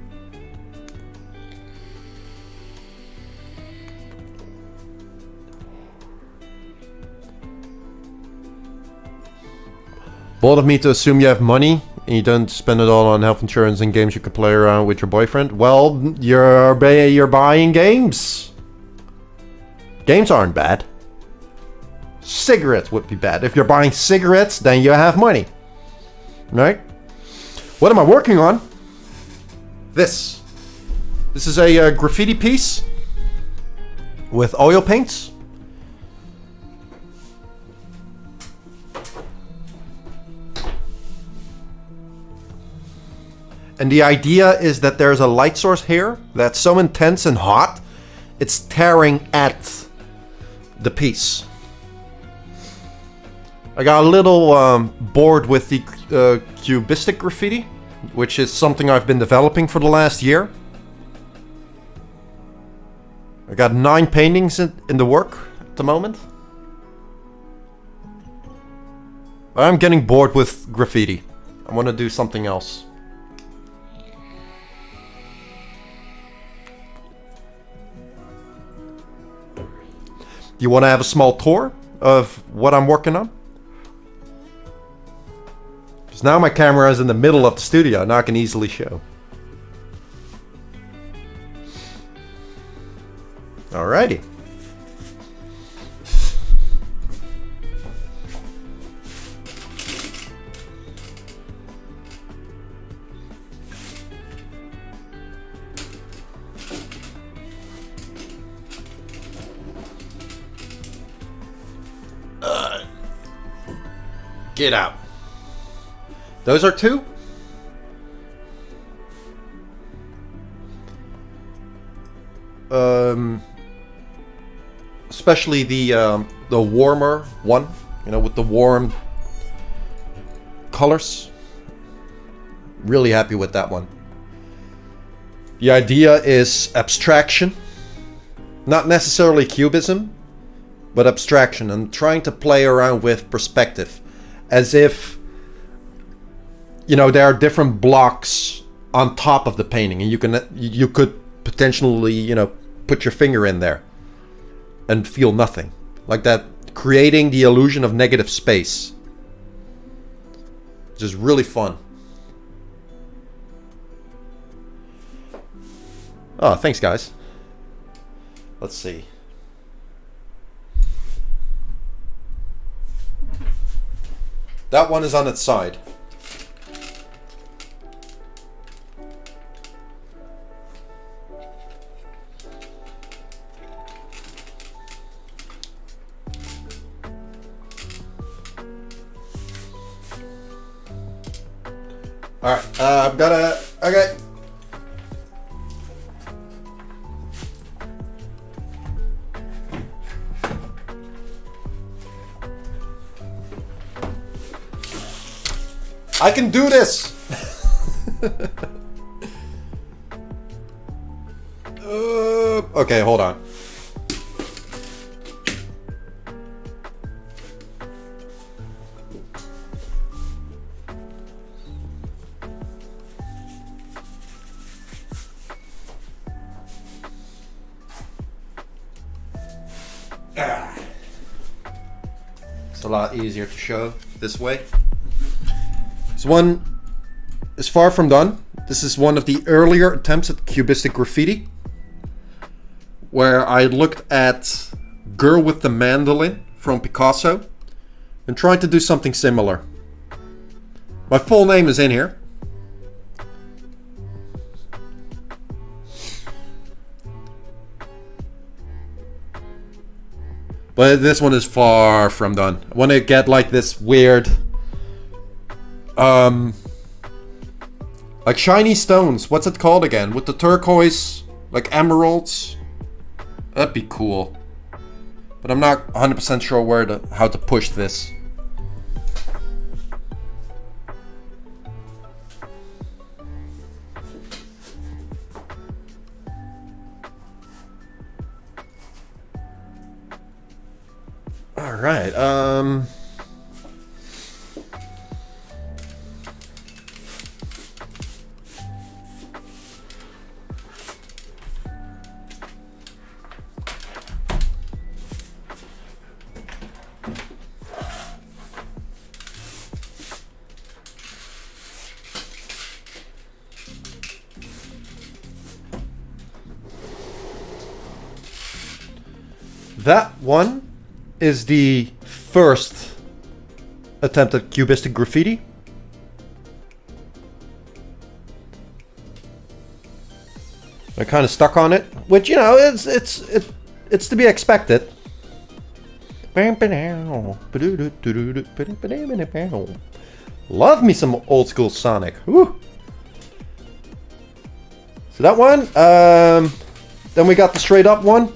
Bold of me to assume you have money and you don't spend it all on health insurance and games you can play around with your boyfriend. Well, you're buying games. Games aren't bad. Cigarettes would be bad. If you're buying cigarettes, then you have money. Right? What am I working on? This. This is a graffiti piece with oil paints. And the idea is that there's a light source here that's so intense and hot, it's tearing at the piece. I got a little bored with the cubistic graffiti, which is something I've been developing for the last year. I got 9 paintings in the work at the moment. I'm getting bored with graffiti. I want to do something else. You want to have a small tour of what I'm working on? Because now my camera is in the middle of the studio, now I can easily show. Alrighty. Get out. Those are 2. Especially the warmer one, you know, with the warm colors. Really happy with that one. The idea is abstraction, not necessarily cubism, but abstraction, and trying to play around with perspective. As if, you know, there are different blocks on top of the painting, and you could potentially, you know, put your finger in there and feel nothing. Like that, creating the illusion of negative space. Which is really fun. Oh, thanks guys. Let's see. That one is on its side. Alright, I've got a... Okay. I can do this! Okay, hold on. It's a lot easier to show this way. This one is far from done. This is one of the earlier attempts at cubistic graffiti, where I looked at Girl with the Mandolin from Picasso and tried to do something similar. My full name is in here. But this one is far from done. I want to get like this weird, like shiny stones. What's it called again? With the turquoise, like emeralds. That'd be cool. But I'm not 100% sure how to push this. All right. That one is the first attempt at cubistic graffiti. I kind of stuck on it, which, you know, it's to be expected. Love me some old school Sonic. Woo. So that one. Then we got the straight up one.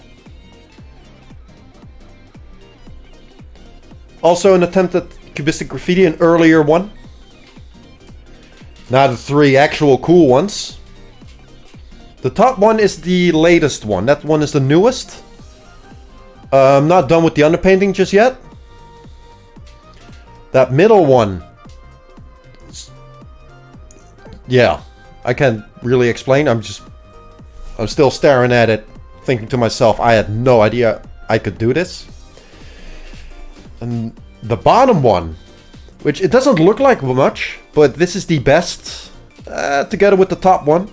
Also an attempt at cubistic graffiti, an earlier one. Now the three actual cool ones. The top one is the latest one. That one is the newest. I'm not done with the underpainting just yet. That middle one. Yeah, I can't really explain. I'm still staring at it, thinking to myself, I had no idea I could do this. And the bottom one, which it doesn't look like much, but this is the best, together with the top one.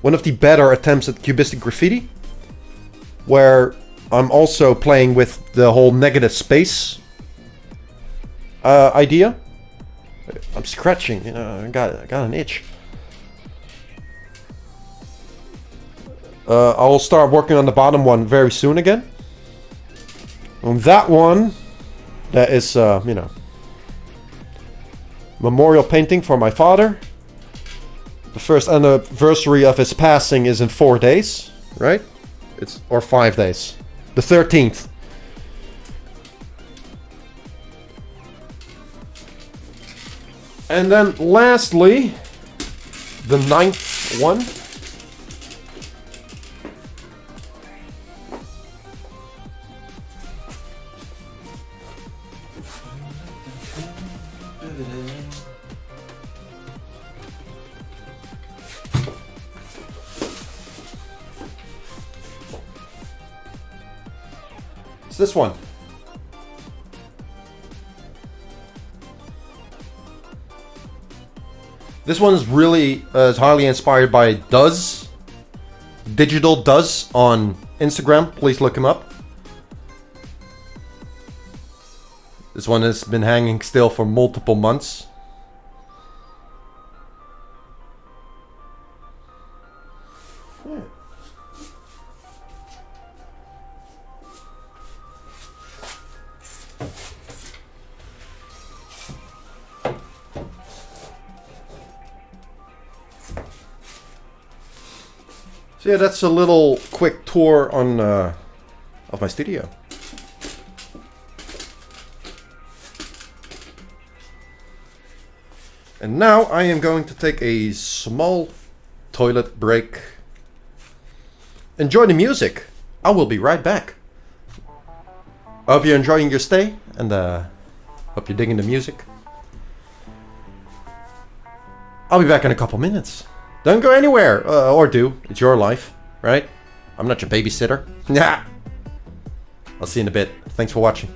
One of the better attempts at cubistic graffiti, where I'm also playing with the whole negative space idea. I'm scratching, you know, I got an itch. I will start working on the bottom one very soon again. On that one, that is, you know, memorial painting for my father. The first anniversary of his passing is in 4 days, right? Or 5 days. The 13th. And then lastly, the 9th one. It's this one. This one is really is highly inspired by Duz, Digital Duz on Instagram. Please look him up. This one has been hanging still for multiple months. Yeah. So yeah, that's a little quick tour on of my studio. And now I am going to take a small toilet break. Enjoy the music. I will be right back. I hope you're enjoying your stay, and hope you're digging the music. I'll be back in a couple minutes. Don't go anywhere, or do. It's your life, right? I'm not your babysitter. Nah. I'll see you in a bit. Thanks for watching.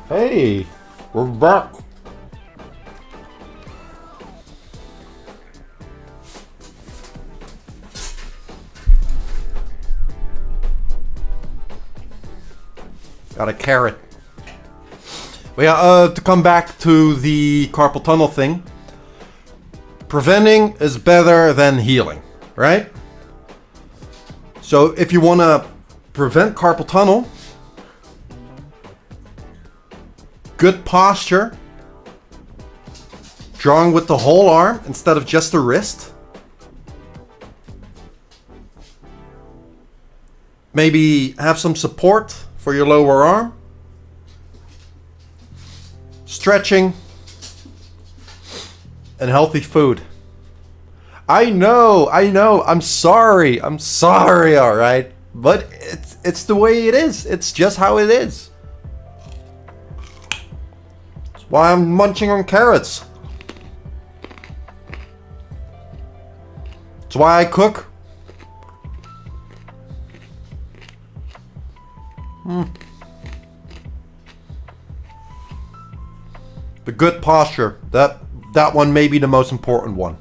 Hey, we're back. Got a carrot. But yeah, to come back to the carpal tunnel thing. Preventing is better than healing, right? So if you want to prevent carpal tunnel, good posture, drawing with the whole arm instead of just the wrist. Maybe have some support for your lower arm. Stretching. And healthy food. I know, I'm sorry, alright? But it's the way it is. It's just how it is. That's why I'm munching on carrots. That's why I cook. The good posture, that one may be the most important one.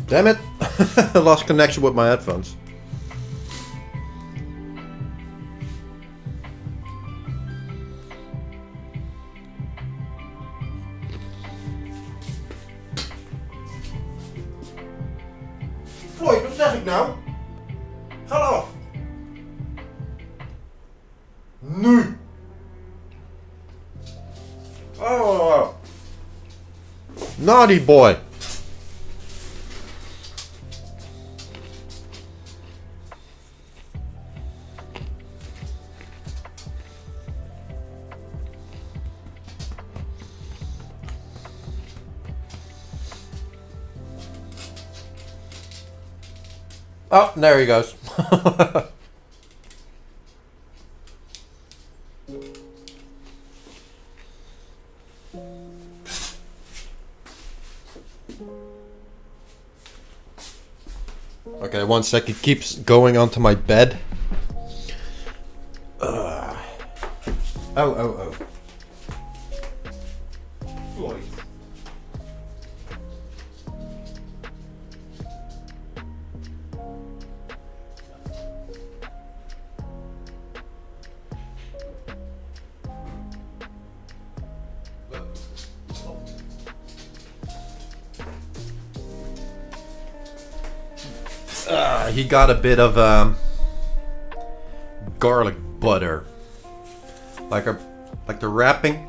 Damn it! I lost connection with my headphones. Floyd, wat zeg ik nou? Ga af! Nu! Oh! Naughty boy! Oh, there he goes. Okay, one sec. It keeps going onto my bed. Oh. Floyd. He got a bit of garlic butter, like the wrapping.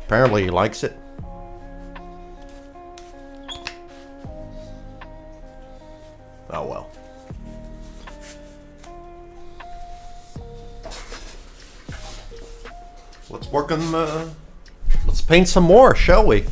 Apparently he likes it. Oh well. Let's work on Let's paint some more, shall we?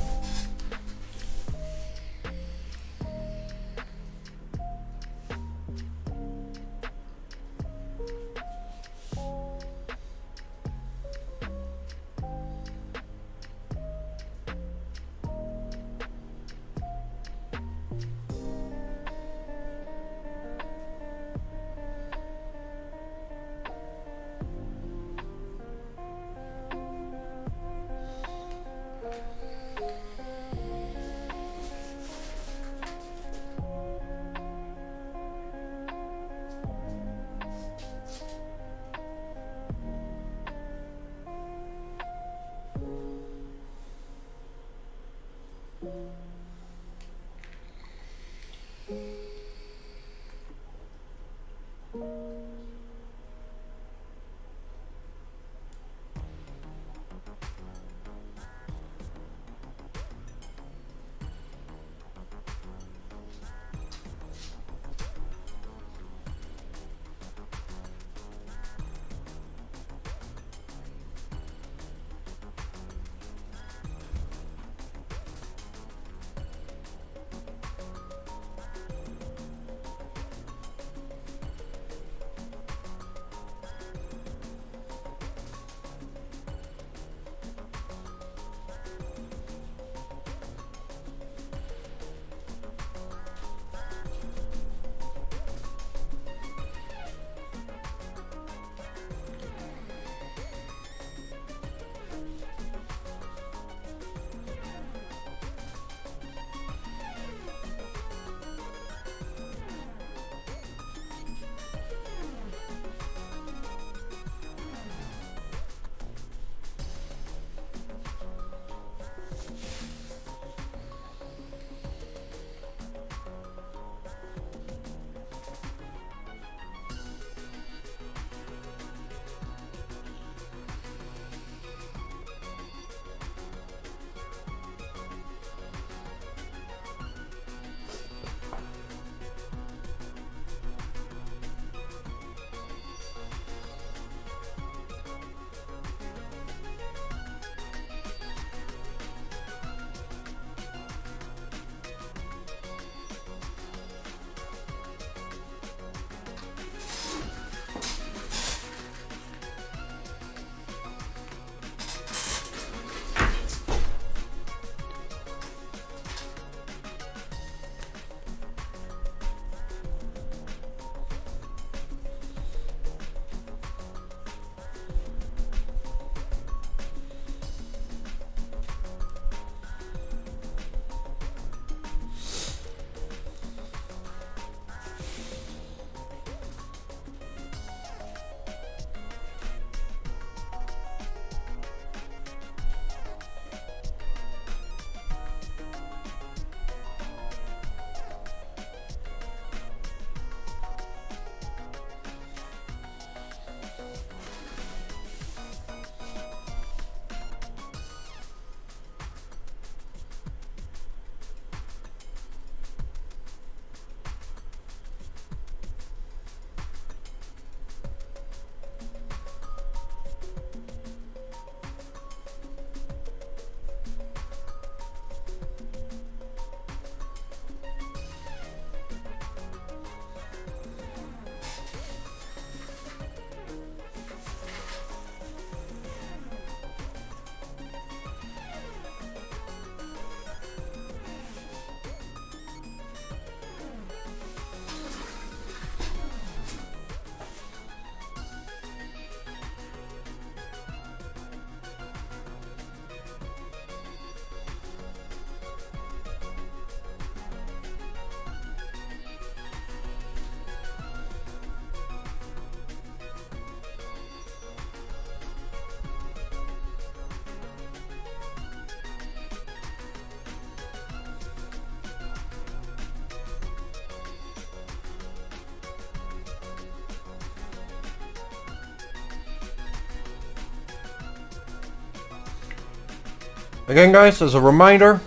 Again, guys, as a reminder,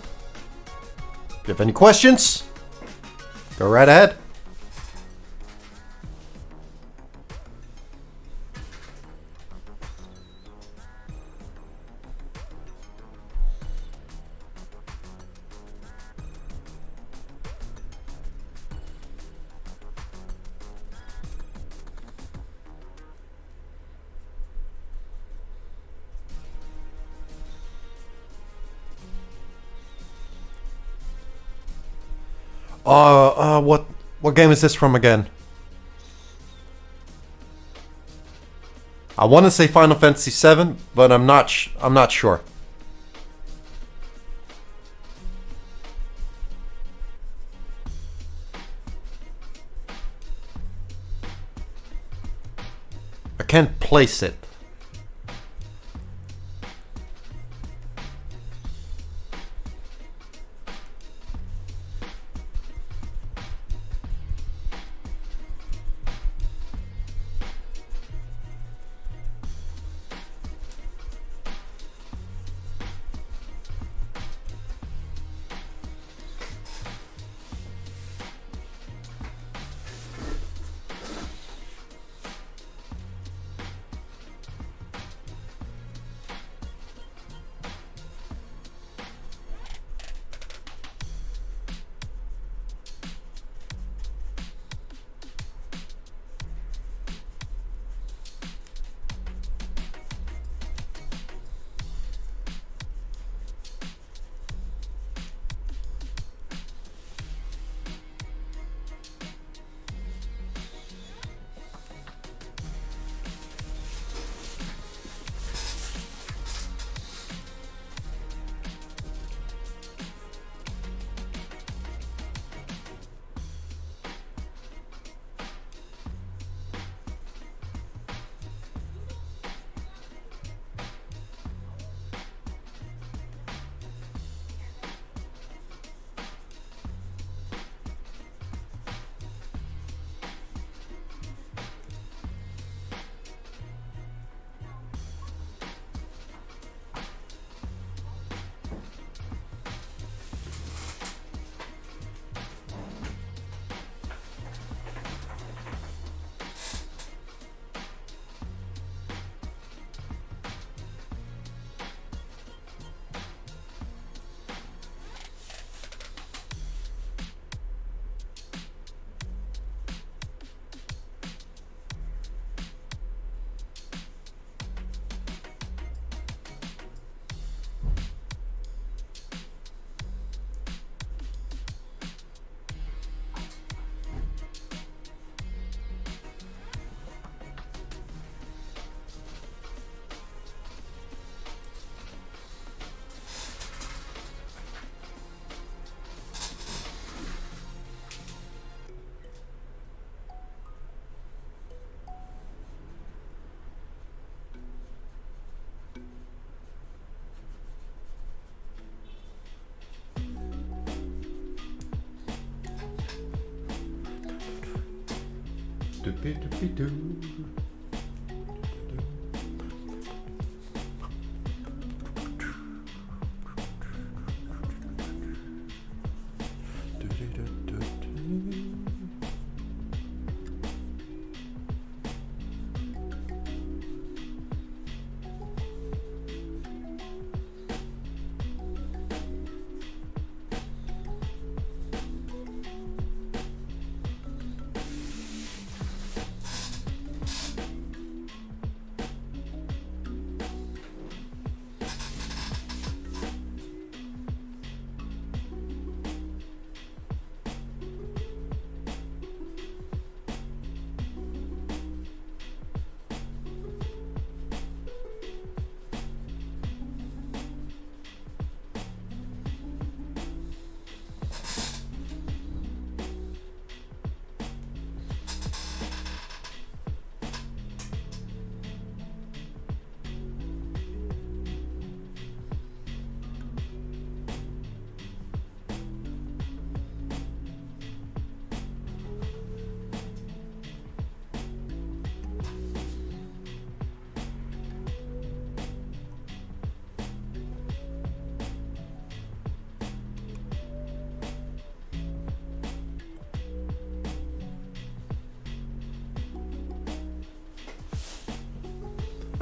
if you have any questions, go right ahead. What game is this from again? I want to say Final Fantasy VII, but I'm not sure. I can't place it.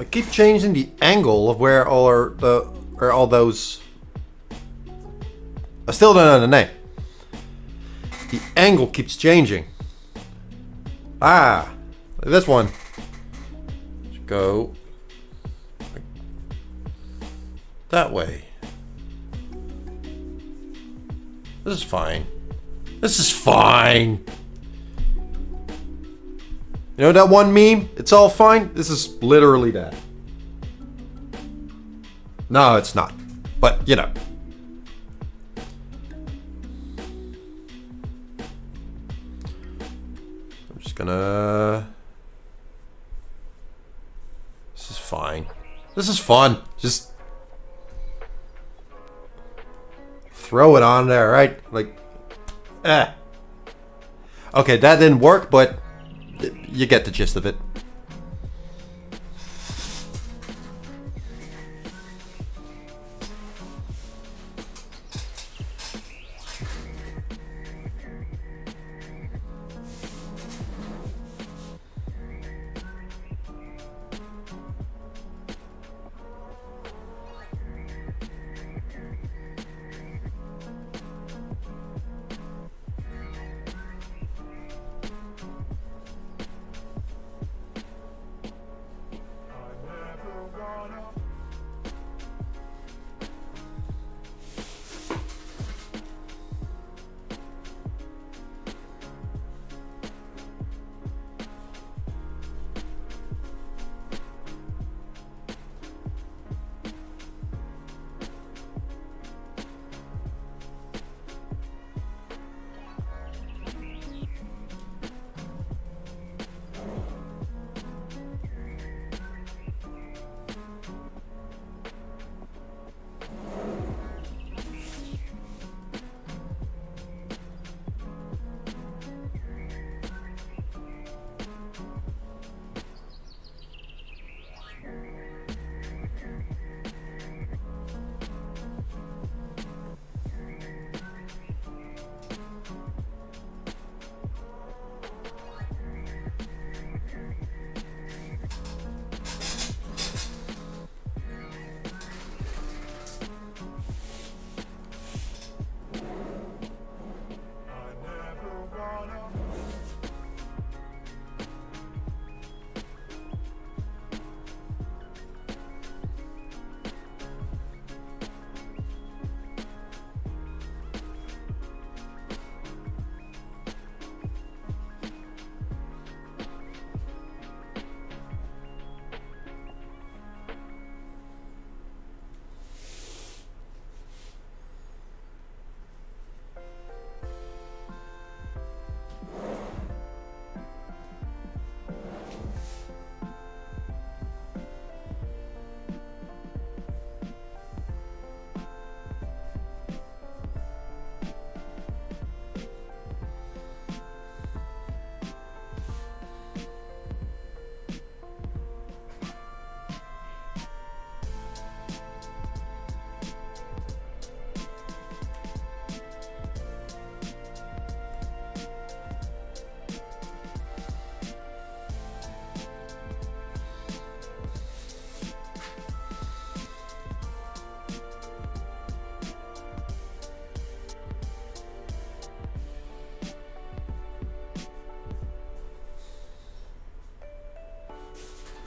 I keep changing the angle of where all those. I still don't know the name. The angle keeps changing. Ah, this one. Let's go that way. This is fine. This is fine. You know that one meme? It's all fine? This is literally that. No, it's not. But, you know. I'm just gonna... This is fine. This is fun. Just... throw it on there, right? Like... Okay, that didn't work, but... you get the gist of it.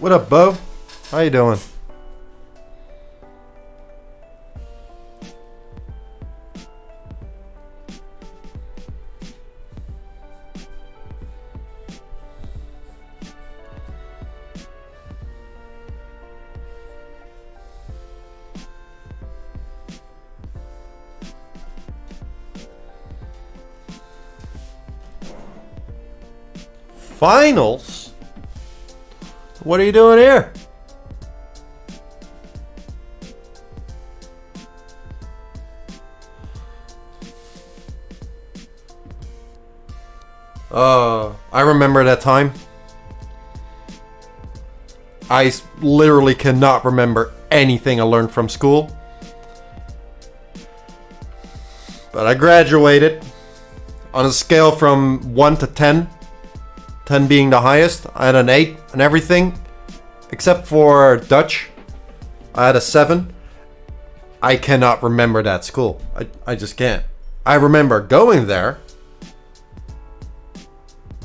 What up, Bo? How you doing? Finals? What are you doing here? I remember that time. I literally cannot remember anything I learned from school. But I graduated on a scale from 1 to 10. 10 being the highest. I had an 8 and everything. Except for Dutch. I had a 7. I cannot remember that school. I just can't. I remember going there.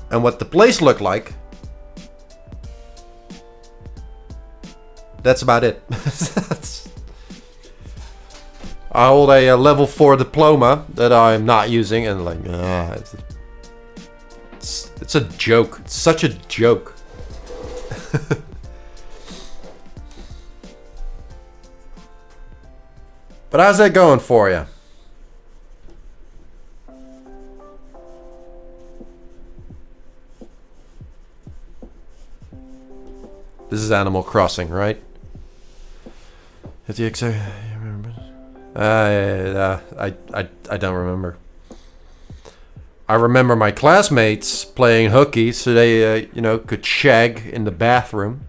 And what the place looked like. That's about it. I hold a level 4 diploma that I'm not using, and like, it's a joke. It's such a joke. But how's that going for you? This is Animal Crossing, right? If the exact, I don't remember. I remember my classmates playing hooky, so they could shag in the bathroom.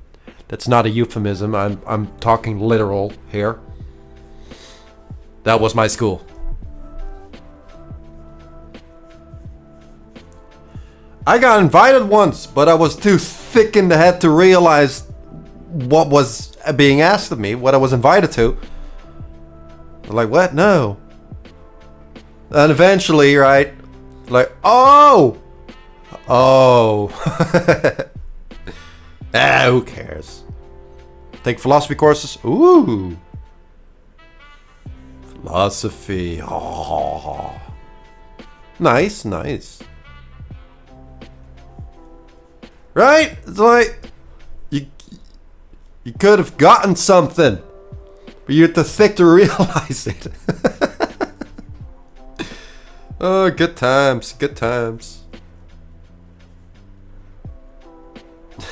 That's not a euphemism. I'm talking literal here. That was my school. I got invited once, but I was too thick in the head to realize what was being asked of me, what I was invited to. I'm like, what? No. And eventually, right? Like, oh! Who cares? Take philosophy courses? Ooh. Philosophy. Oh. Nice, nice. Right? It's like you could have gotten something, but you're too thick to realize it. Oh, good times, good times.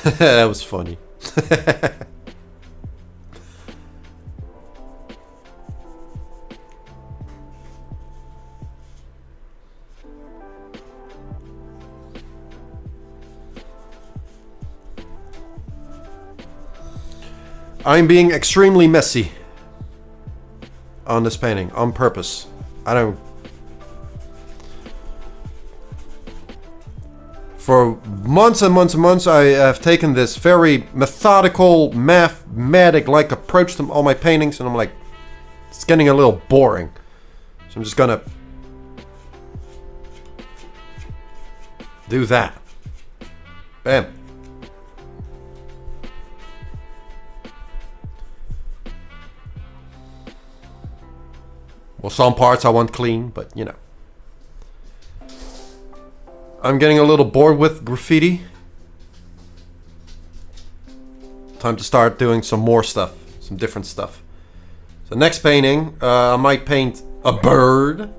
That was funny. I'm being extremely messy on this painting on purpose. I don't. For months and months and months, I have taken this very methodical, mathematic-like approach to all my paintings, and I'm like, it's getting a little boring. So I'm just gonna do that. Bam. Well, some parts I want clean, but you know. I'm getting a little bored with graffiti. Time to start doing some more stuff, some different stuff. So next painting, I might paint a bird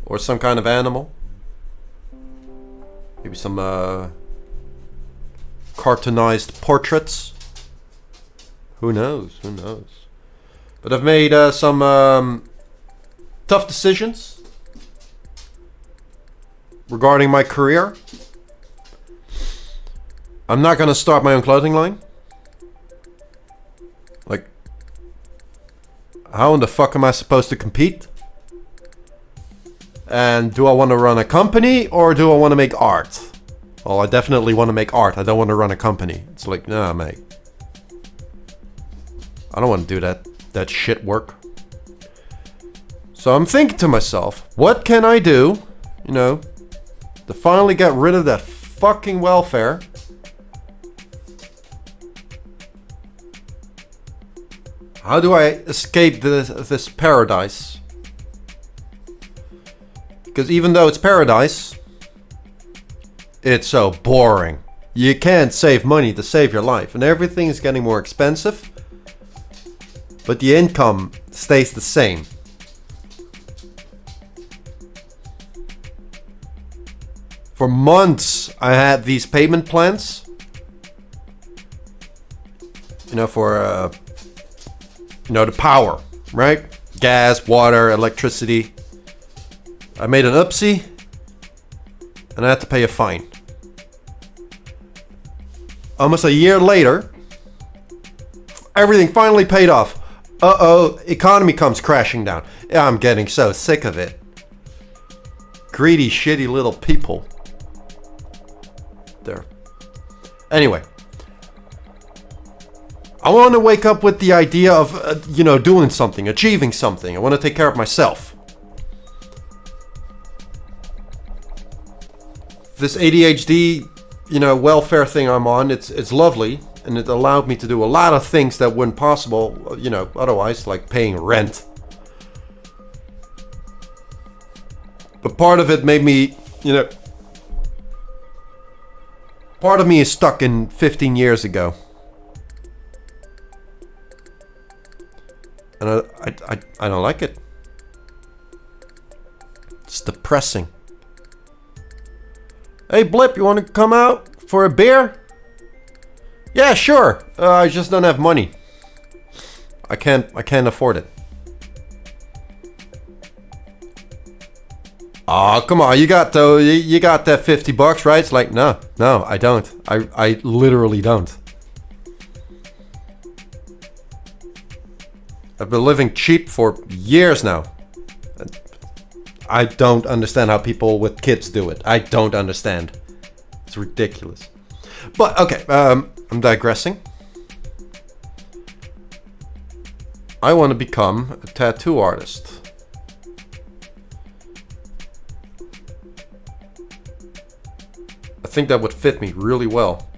or some kind of animal. Maybe some cartoonized portraits. Who knows? Who knows? But I've made some tough decisions regarding my career. I'm not gonna start my own clothing line. Like, how in the fuck am I supposed to compete? And do I want to run a company or do I want to make art? Well, I definitely want to make art. I don't want to run a company. It's like, nah, mate. I don't want to do that shit work. So I'm thinking to myself, what can I do, you know, to finally get rid of that fucking welfare? How do I escape this paradise? Because even though it's paradise, it's so boring. You can't save money to save your life, and everything is getting more expensive, but the income stays the same. For months, I had these payment plans. You know, for the power, right? Gas, water, electricity. I made an oopsie, and I had to pay a fine. Almost a year later, everything finally paid off. Uh-oh, economy comes crashing down. Yeah, I'm getting so sick of it. Greedy, shitty little people. There. Anyway. I want to wake up with the idea of, doing something, achieving something. I want to take care of myself. This ADHD, welfare thing I'm on, it's lovely. and it allowed me to do a lot of things that weren't possible, you know, otherwise, like paying rent. But part of it made me, you know, part of me is stuck in 15 years ago. And I don't like it. It's depressing. Hey Blip, you want to come out for a beer? Yeah, sure. I just don't have money. I can't afford it. Oh, come on. You got that $50, right? It's like, no, I don't. I literally don't. I've been living cheap for years now. I don't understand how people with kids do it. I don't understand. It's ridiculous. But okay, I'm digressing. I want to become a tattoo artist. I think that would fit me really well.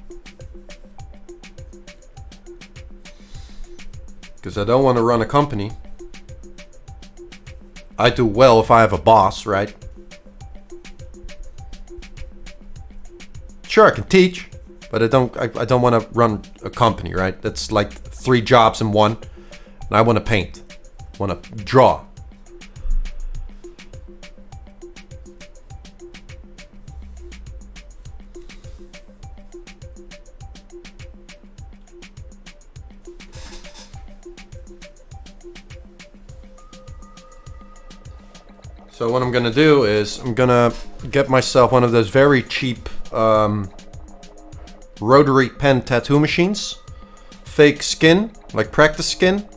Because I don't want to run a company. I do well if I have a boss, right? Sure, I can teach, but I don't want to run a company, right? That's like 3 jobs in one. And I want to paint. I want to draw. So what I'm gonna do is I'm gonna get myself one of those very cheap rotary pen tattoo machines. Fake skin, like practice skin.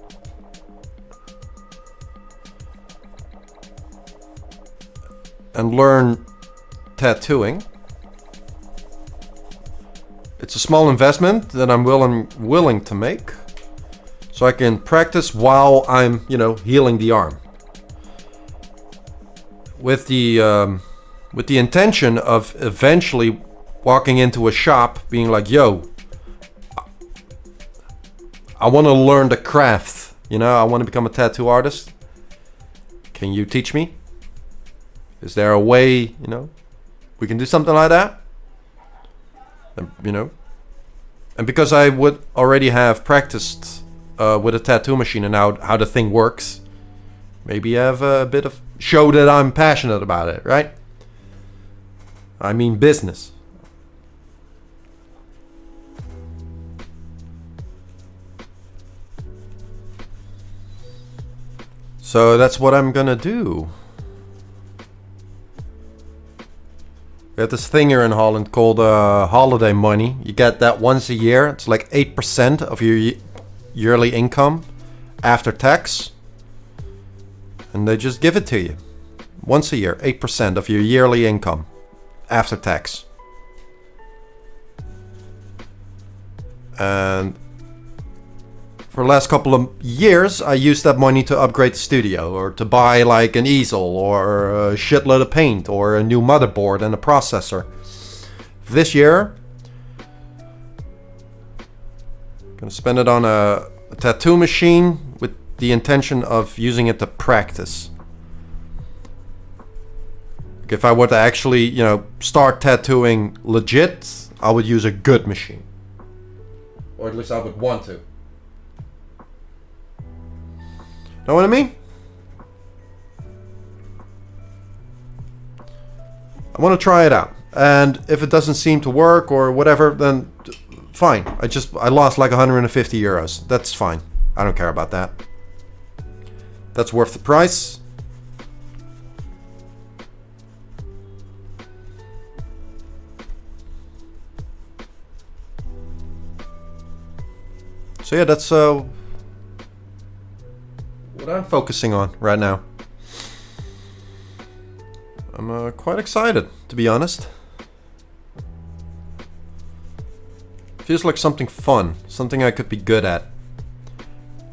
And learn tattooing. It's a small investment that I'm willing to make. So I can practice while I'm, you know, healing the arm. With the intention of eventually walking into a shop being like, yo, I want to learn the craft, you know, I want to become a tattoo artist. Can you teach me? Is there a way, you know, we can do something like that? And, you know, and because I would already have practiced with a tattoo machine and how the thing works, maybe I have a bit of show that I'm passionate about it, right? I mean business. So that's what I'm gonna do. We have this thing here in Holland called holiday money. You get that once a year. It's like 8% of your yearly income after tax. And they just give it to you. Once a year, 8% of your yearly income after tax. And for the last couple of years, I used that money to upgrade the studio, or to buy like an easel, or a shitload of paint, or a new motherboard and a processor. This year, I'm gonna spend it on a tattoo machine with the intention of using it to practice. If I were to actually, you know, start tattooing legit, I would use a good machine. Or at least I would want to. Know what I mean? I want to try it out. And if it doesn't seem to work or whatever, then fine. I lost like 150 euros. That's fine. I don't care about that. That's worth the price. So yeah, that's what I'm focusing on right now. I'm quite excited, to be honest. Feels like something fun, something I could be good at.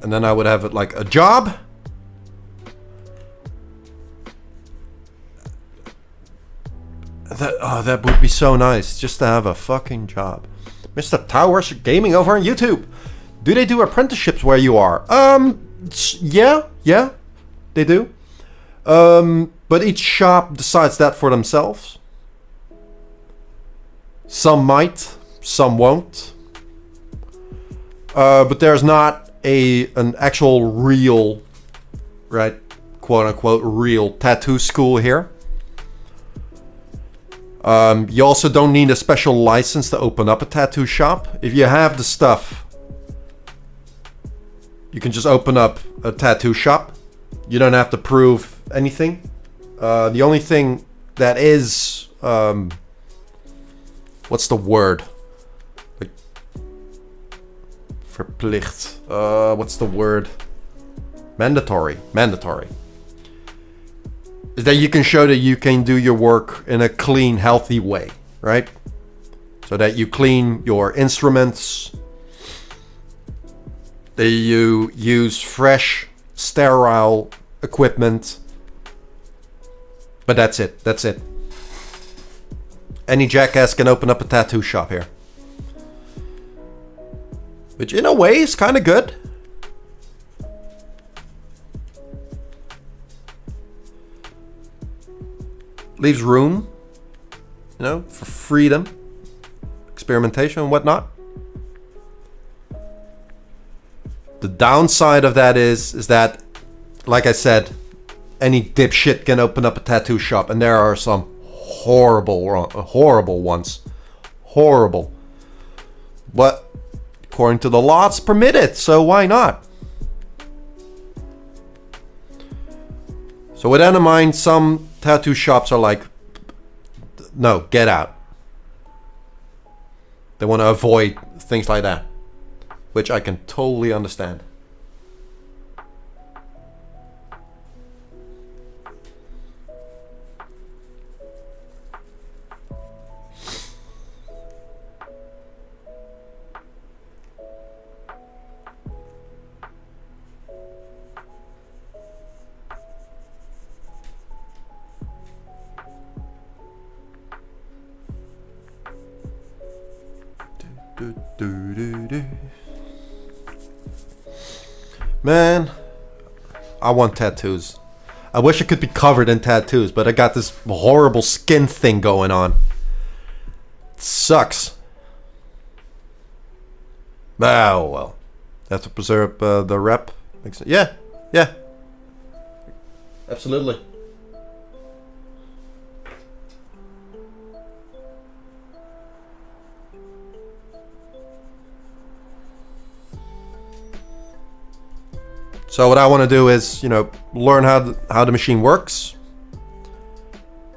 And then I would have it like a job. That would be so nice, just to have a fucking job. Mr. Towers Gaming over on YouTube. Do they do apprenticeships where you are? Yeah, they do. But each shop decides that for themselves. Some might, some won't. But there's not an actual real, right, quote unquote, real tattoo school here. You also don't need a special license to open up a tattoo shop. If you have the stuff, you can just open up a tattoo shop. You don't have to prove anything. The only thing that is, what's the word? Like, verplicht. What's the word? Mandatory. Is that you can show that you can do your work in a clean, healthy way, right? So that you clean your instruments, that you use fresh, sterile equipment. But that's it. Any jackass can open up a tattoo shop here. Which in a way is kind of good. Leaves room, you know, for freedom, experimentation and whatnot. The downside of that is that, like I said, any dipshit can open up a tattoo shop, and there are some horrible ones. Horrible. But according to the law, it's permitted, so why not? So with that in mind, some tattoo shops are like, no, get out. They want to avoid things like that, which I can totally understand. Man, I want tattoos. I wish I could be covered in tattoos, but I got this horrible skin thing going on. It sucks. Oh well. Have to preserve the rep. Yeah. Absolutely. So what I want to do is, you know, learn how the machine works,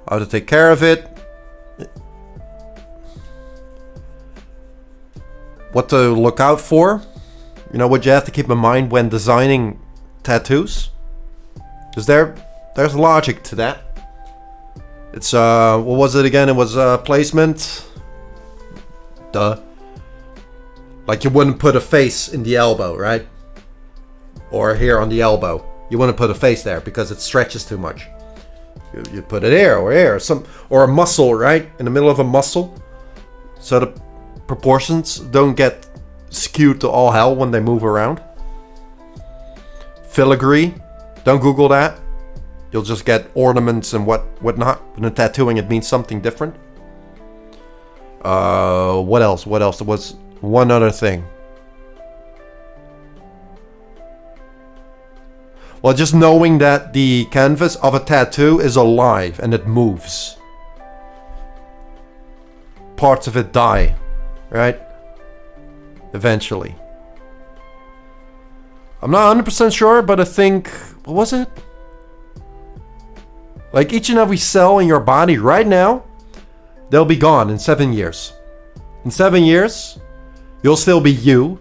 how to take care of it, what to look out for, you know, what you have to keep in mind when designing tattoos, because there's logic to that. It's what was it again? It was placement. Duh. Like you wouldn't put a face in the elbow, right? Or here on the elbow. You wouldn't put a face there because it stretches too much. You put it here, or a muscle, right? In the middle of a muscle. So the proportions don't get skewed to all hell when they move around. Filigree. Don't Google that. You'll just get ornaments and whatnot. But in tattooing it means something different. What else? There was one other thing. Well, just knowing that the canvas of a tattoo is alive and it moves. Parts of it die, right? Eventually. I'm not 100% sure, but I think... What was it? Like each and every cell in your body right now, they'll be gone in 7 years. In 7 years, you'll still be you.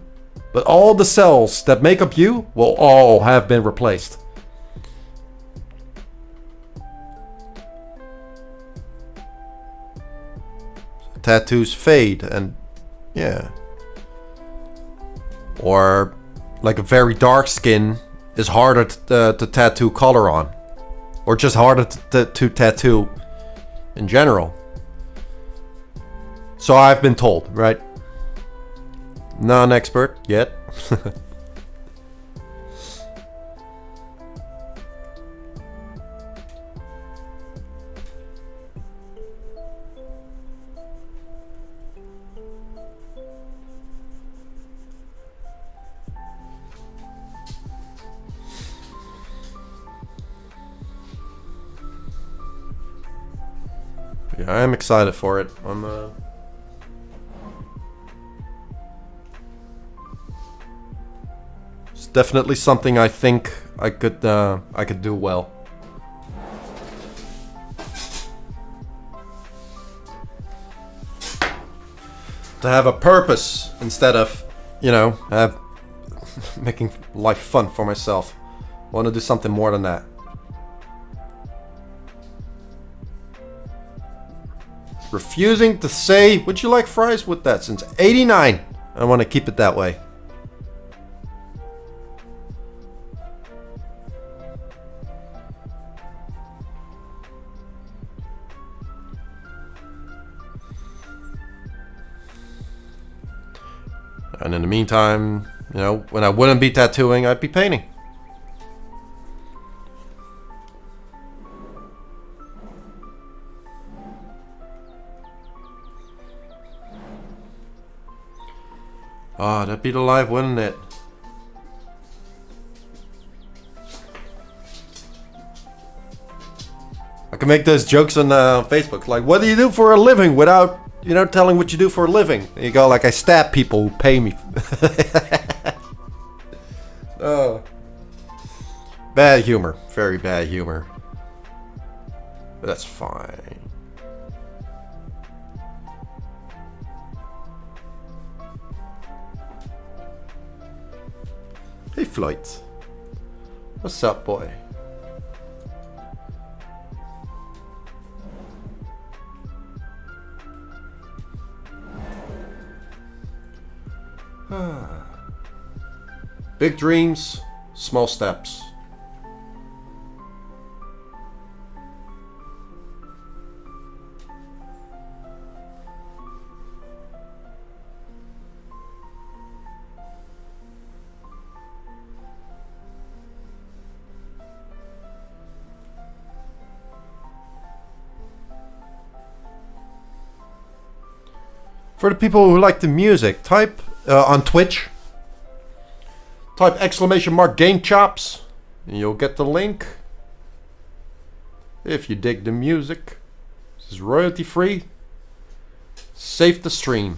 But all the cells that make up you will all have been replaced. Tattoos fade and yeah. Or like a very dark skin is harder to tattoo color on. Or just harder to tattoo in general. So I've been told, right? Non-expert yet. Yeah, I'm excited for it. It's definitely something I think I could do well. To have a purpose instead of, you know, have making life fun for myself. I want to do something more than that. Refusing to say, would you like fries with that since '89? I want to keep it that way. And in the meantime, you know, when I wouldn't be tattooing, I'd be painting. Ah, that'd be the life, wouldn't it? I can make those jokes on Facebook, like, what do you do for a living, without, you know, telling what you do for a living. And you go, like, I stab people who pay me. Oh. Bad humor. Very bad humor. But that's fine. Hey, Floyd. What's up, boy? Big dreams, small steps. For the people who like the music, type on Twitch. Type !Game Chops and you'll get the link. If you dig the music, this is royalty free. Safe to stream.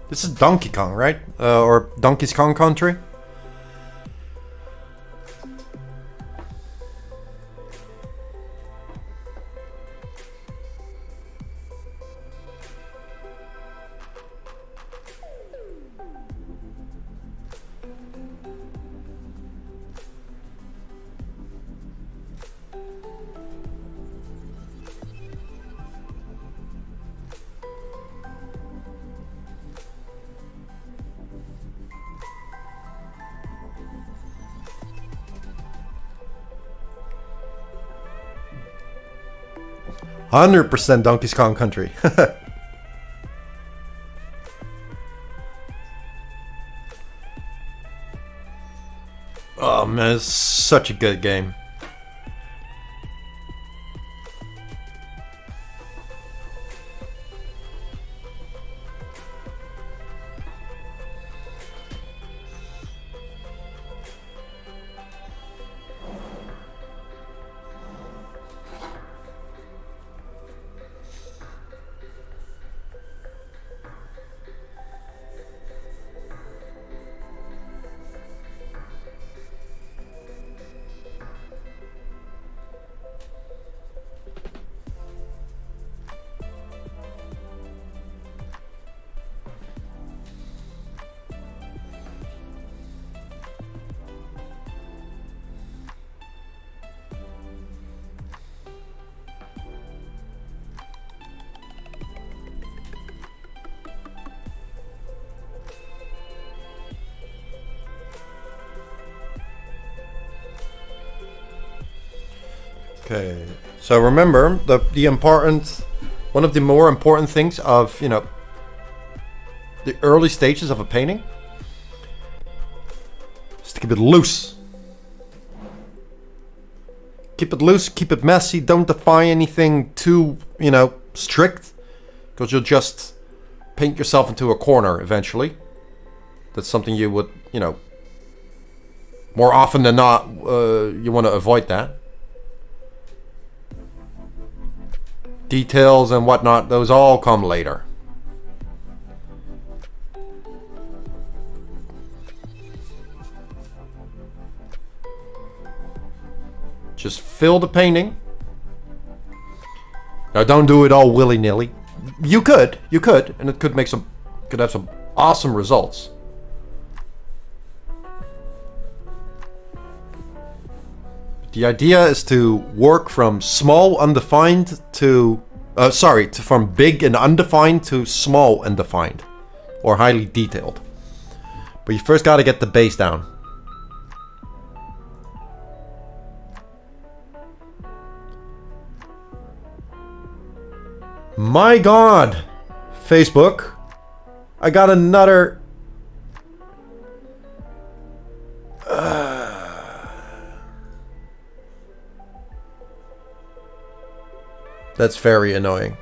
This is Donkey Kong, right? Or Donkey Kong Country? %100% Donkey Kong Country. Oh man, it's such a good game. Okay, so remember the important, one of the more important things of, you know, the early stages of a painting is to keep it loose. Keep it loose, keep it messy, don't define anything too, you know, strict, because you'll just paint yourself into a corner eventually. That's something you would, you know, more often than not, you want to avoid that. Details and whatnot, those all come later. Just fill the painting. Now don't do it all willy-nilly. You could, and it could make some, could have some awesome results. The idea is to work from small undefined to, from big and undefined to small and defined, or highly detailed. But you first got to get the base down. My God, Facebook, I got another. That's very annoying.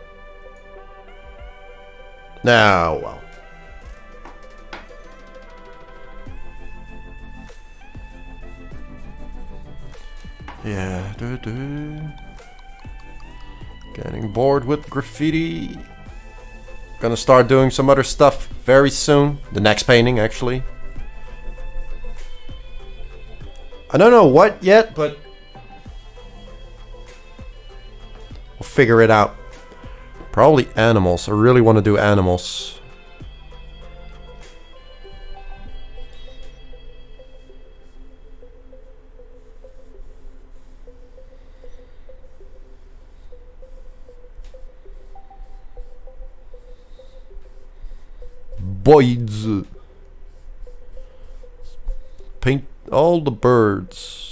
Now, well. Yeah. Getting bored with graffiti. Gonna start doing some other stuff very soon. The next painting, actually. I don't know what yet, but we'll figure it out. Probably animals. I really want to do animals. Boys. Paint all the birds.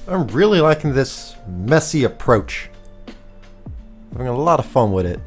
I'm really liking this messy approach. Having a lot of fun with it.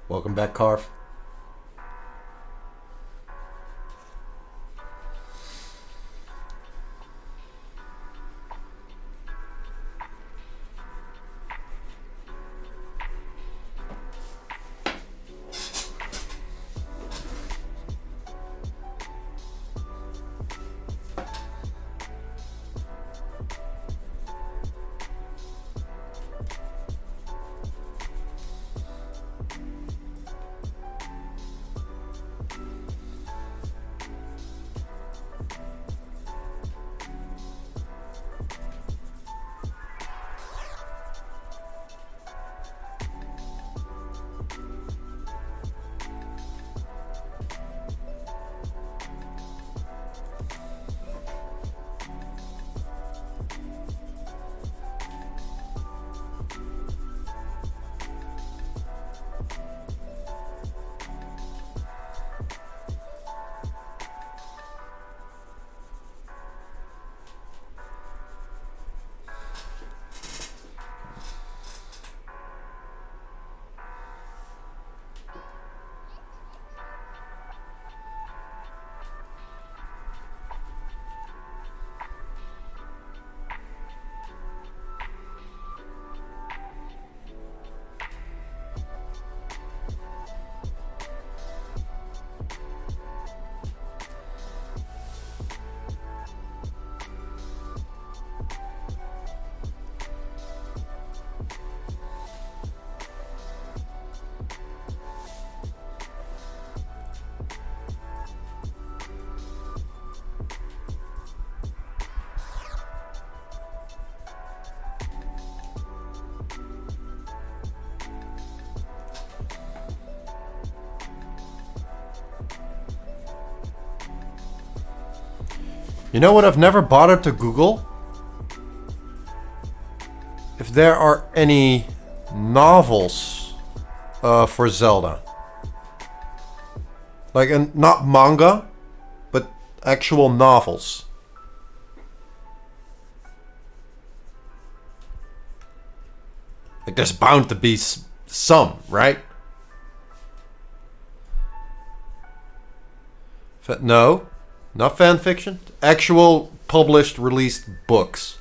Welcome back, Carve. You know what I've never bothered to Google? If there are any novels for Zelda. Like, not manga, but actual novels. Like, there's bound to be some, right? No, not fan fiction. Actual published, released books.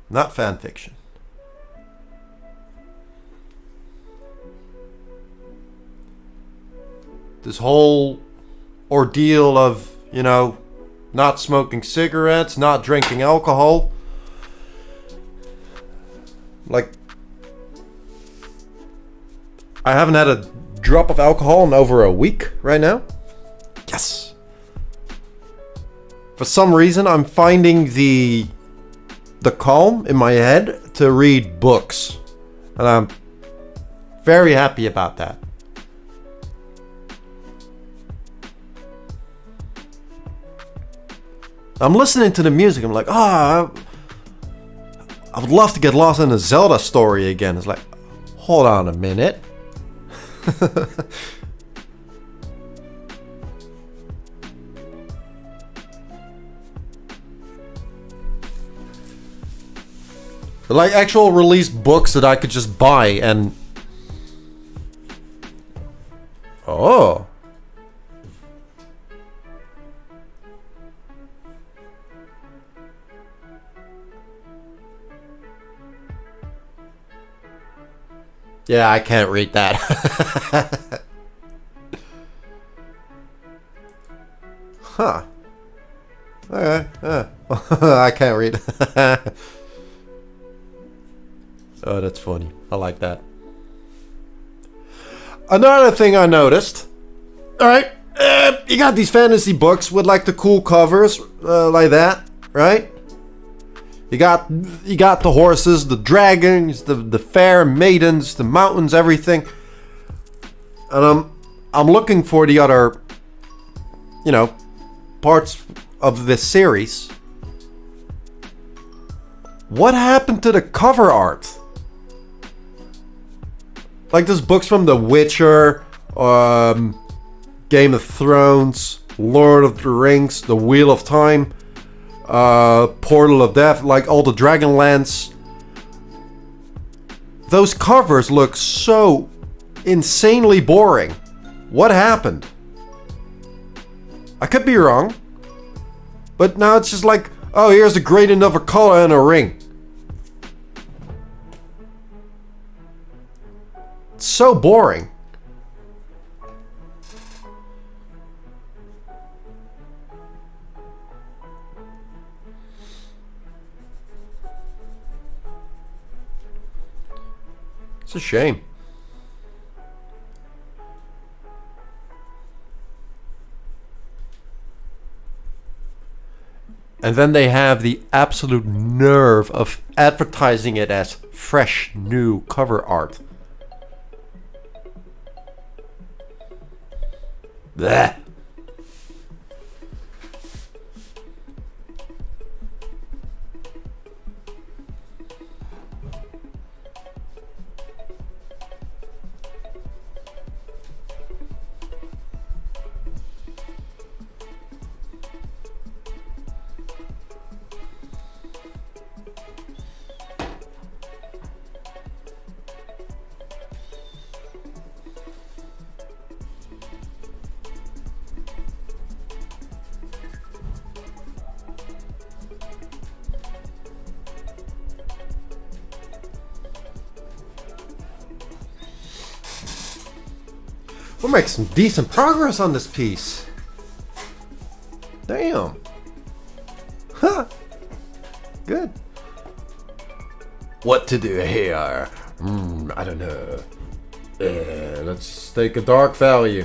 Not fan fiction. This whole ordeal of, you know, not smoking cigarettes, not drinking alcohol. Like, I haven't had a drop of alcohol in over a week right now. Yes. For some reason, I'm finding the calm in my head to read books. And I'm very happy about that. I'm listening to the music. I'm like, I would love to get lost in a Zelda story again. It's like, hold on a minute. Like actual released books that I could just buy and... Oh. Yeah, I can't read that. Huh. Okay. I can't read. Oh, that's funny. I like that. Another thing I noticed. Alright. You got these fantasy books with like the cool covers. Like that. Right? You got the horses, the dragons, the fair maidens, the mountains, everything. And I'm looking for the other, you know, parts of this series. What happened to the cover art? Like there's books from The Witcher, Game of Thrones, Lord of the Rings, The Wheel of Time, Portal of Death, like all the Dragonlance. those covers look so insanely boring. What happened? I could be wrong. But now it's just like, oh, here's a gradient of a color and a ring. It's so boring. It's a shame. And then they have the absolute nerve of advertising it as fresh, new cover art. Blech. We're making some decent progress on this piece. Damn. Huh. Good. What to do here? I don't know. Let's take a dark value.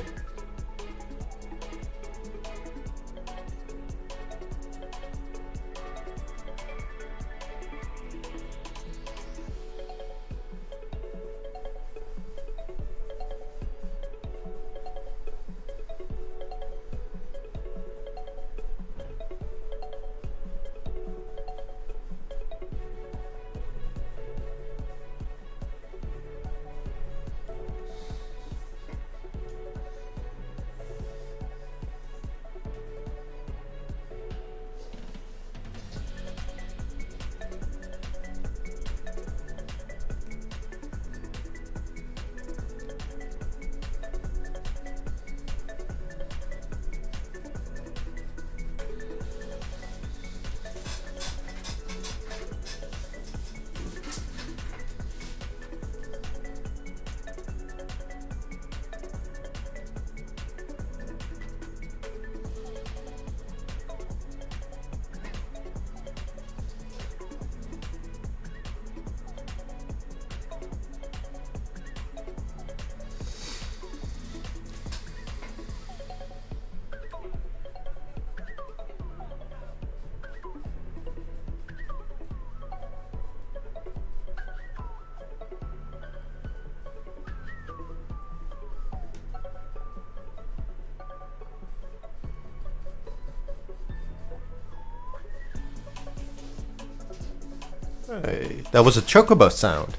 Hey, that was a chocobo sound.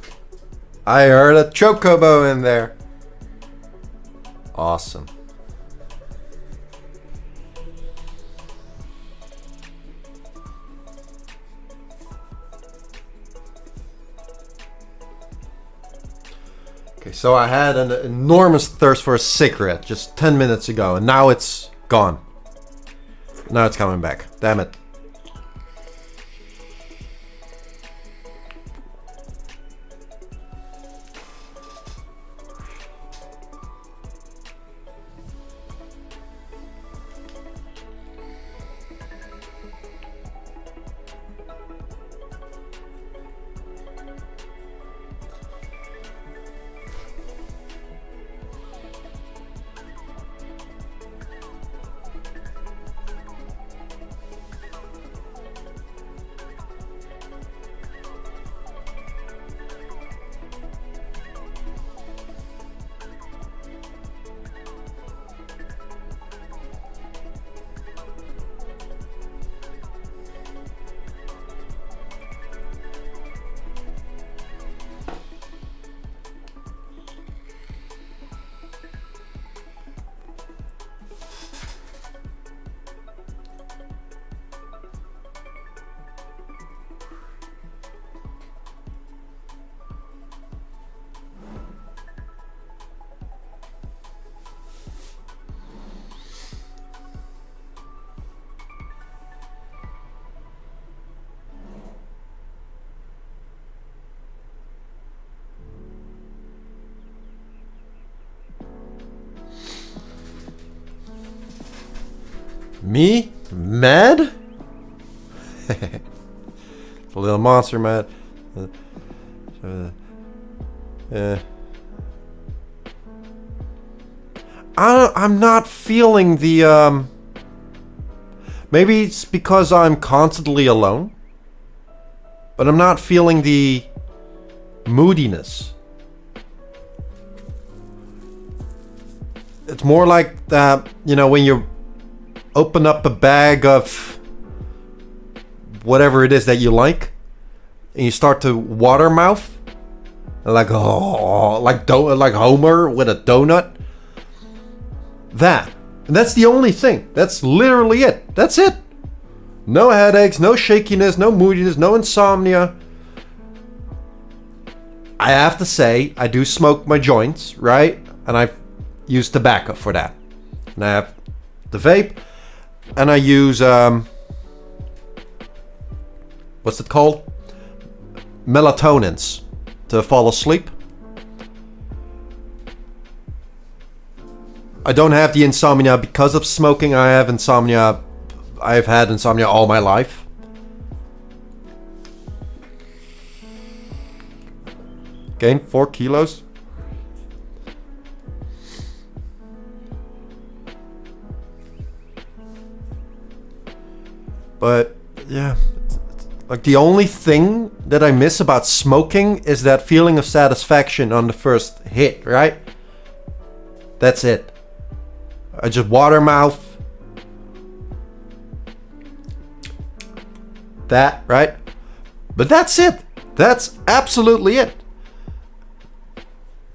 I heard a chocobo in there. Awesome. Okay, so I had an enormous thirst for a cigarette just 10 minutes ago, and now it's gone. Now it's coming back. Damn it. Me? Mad? A little monster mad. I'm not feeling the maybe it's because I'm constantly alone, but I'm not feeling the moodiness. It's more like that, you know, when you open up a bag of whatever it is that you like, and you start to water mouth, like like Homer with a donut. And that's the only thing. That's literally it. That's it. No headaches, no shakiness, no moodiness, no insomnia. I have to say, I do smoke my joints, right? And I use tobacco for that. And I have the vape, and I use what's it called? Melatonins to fall asleep. I don't have the insomnia because of smoking. I've had insomnia all my life. Gained 4 kilos. But yeah, like the only thing that I miss about smoking is that feeling of satisfaction on the first hit, right? That's it. I just water mouth. That, right? But that's it. That's absolutely it.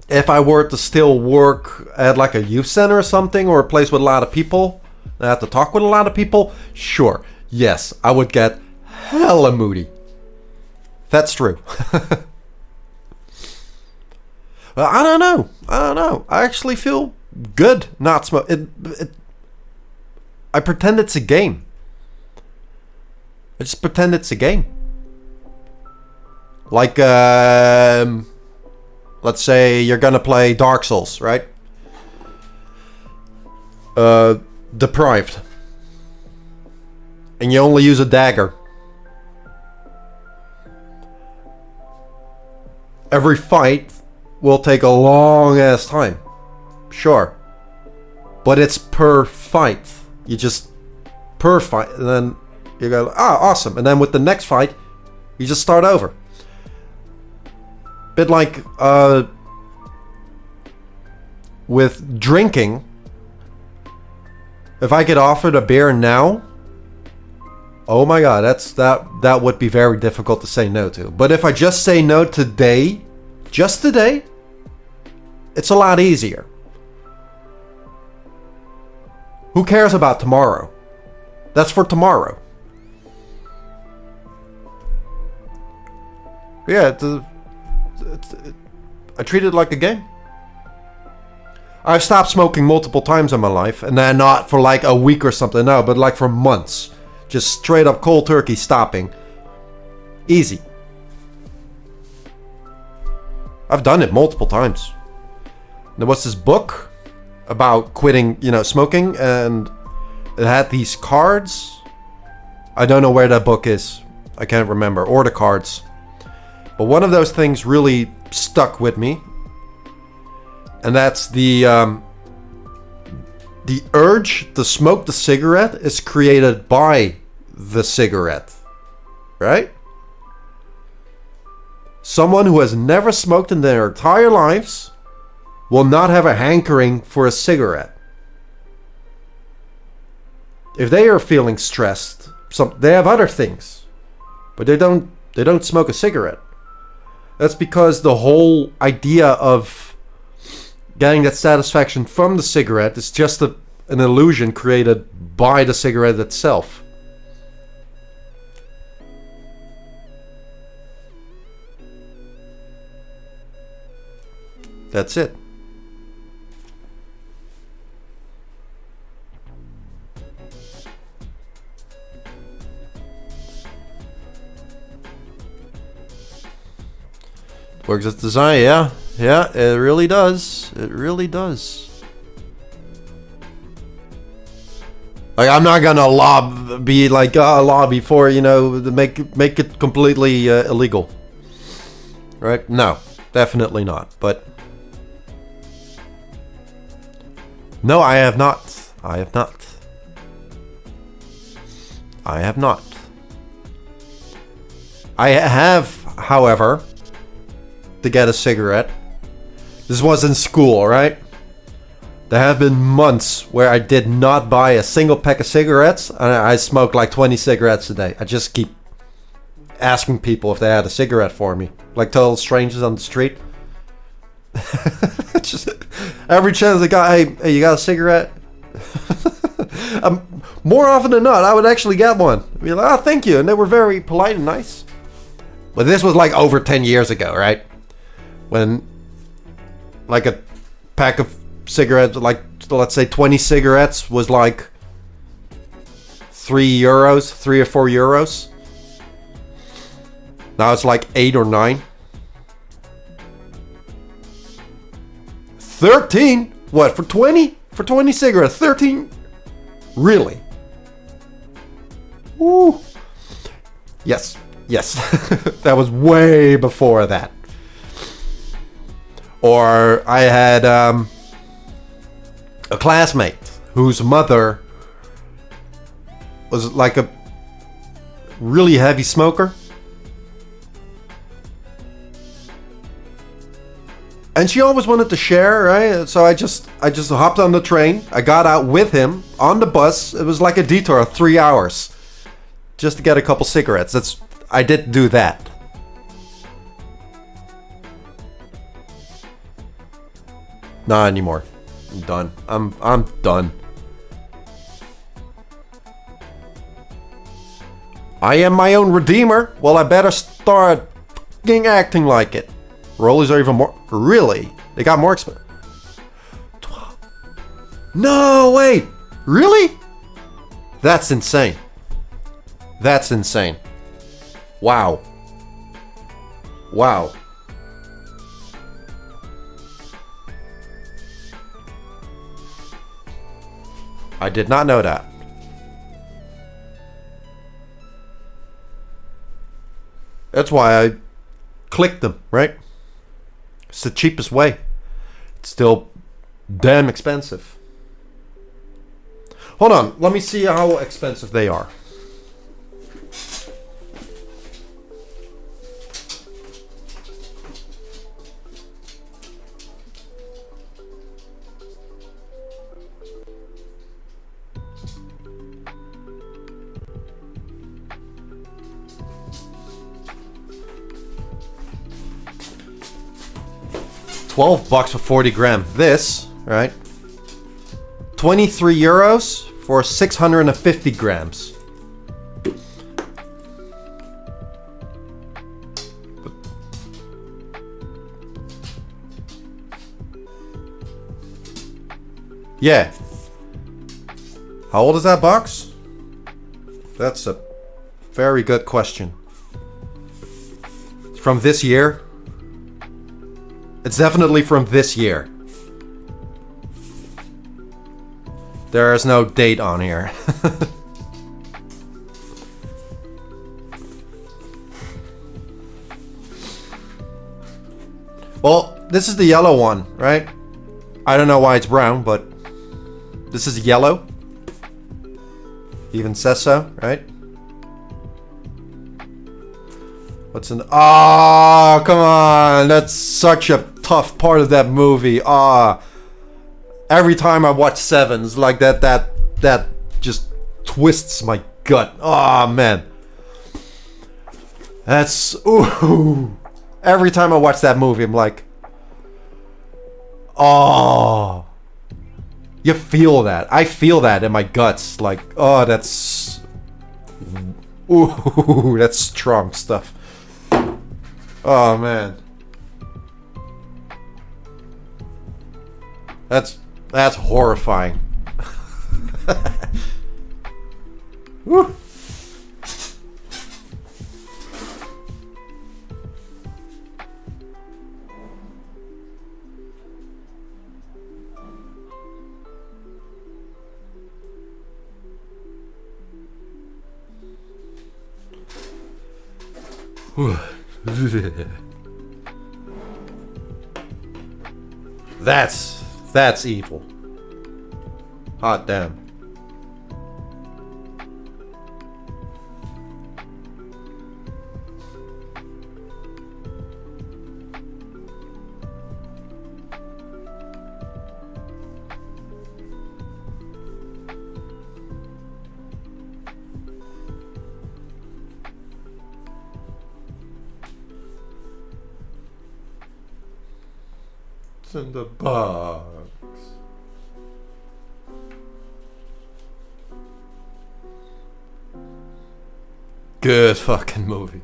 If I were to still work at like a youth center or something, or a place with a lot of people, and I have to talk with a lot of people, sure. Yes, I would get hella moody. That's true. Well, I don't know. I actually feel good not smoke. I pretend it's a game. I just pretend it's a game. Like, let's say you're gonna play Dark Souls, right? Deprived. And you only use a dagger. Every fight will take a long ass time. Sure. But it's per fight. You just per fight, and then you go, awesome. And then with the next fight, you just start over. Bit like with drinking. If I get offered a beer now, oh my god, that would be very difficult to say no to. But if I just say no today, just today, it's a lot easier. Who cares about tomorrow? That's for tomorrow. Yeah, I treat it like a game. I've stopped smoking multiple times in my life, and then not for like a week or something, no, but like for months. Just straight up cold turkey stopping. Easy. I've done it multiple times. There was this book about quitting, smoking, and it had these cards. I don't know where that book is. I can't remember. Or the cards. But one of those things really stuck with me. And that's the urge to smoke the cigarette is created by the cigarette. Right? Someone who has never smoked in their entire lives will not have a hankering for a cigarette. If they are feeling stressed, they have other things, but they don't smoke a cigarette. That's because the whole idea of getting that satisfaction from the cigarette is just an illusion created by the cigarette itself. That's it. Works as design, yeah. Yeah, it really does. It really does. Like, I'm not gonna lobby for, you know, to make it completely illegal. Right? No, definitely not. But no, I have not. I have not. I have not. I have, however, to get a cigarette. This was in school, right? There have been months where I did not buy a single pack of cigarettes, and I smoked like 20 cigarettes a day. I just keep asking people if they had a cigarette for me, like total strangers on the street. Just every chance I got, hey, you got a cigarette? More often than not, I would actually get one. I'd be like, oh, thank you, and they were very polite and nice. But this was like over 10 years ago, right? When like a pack of cigarettes, like let's say 20 cigarettes was like €3, 3 or 4 euros. Now it's like 8 or 9. 13? What, for 20? For 20 cigarettes, 13? Really? Ooh. Yes. That was way before that. Or I had a classmate whose mother was like a really heavy smoker. And she always wanted to share, right? So I just hopped on the train. I got out with him on the bus. It was like a detour of 3 hours just to get a couple cigarettes. I did do that. Not anymore. I'm done. I'm done. I am my own redeemer. Well, I better start fucking acting like it. Rollies are even more... Really? They got more expensive. 12. No, wait. Really? That's insane. That's insane. Wow. Wow. I did not know that. That's why I clicked them, right? It's the cheapest way. It's still damn expensive. Hold on, let me see how expensive they are. $12 for 40 gram. This, right? 23 euros for 650 grams. Yeah. How old is that box? That's a very good question. It's from this year. It's definitely from this year. There is no date on here. Well, this is the yellow one, right? I don't know why it's brown, but this is yellow. Even says so, right? What's in... Oh, come on. That's such a tough part of that movie. Every time I watch Sevens, like that just twists my gut. Oh, man. That's... Ooh. Every time I watch that movie, I'm like... Oh. You feel that. I feel that in my guts. Like, oh, that's... Ooh, that's strong stuff. Oh, man. That's horrifying. Woo. That's evil. Hot damn. It's in the box. Good fucking movie.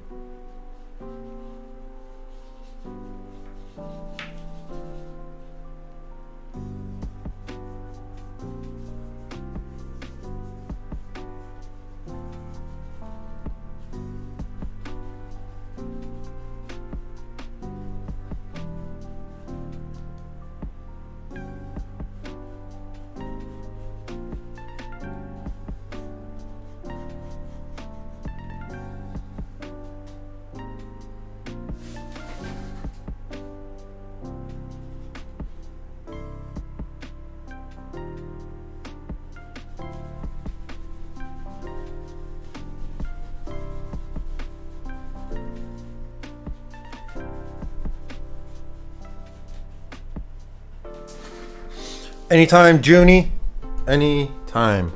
Anytime, Junie. Anytime.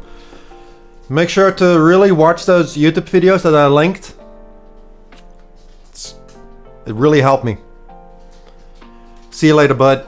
Make sure to really watch those YouTube videos that I linked. It really helped me. See you later, bud.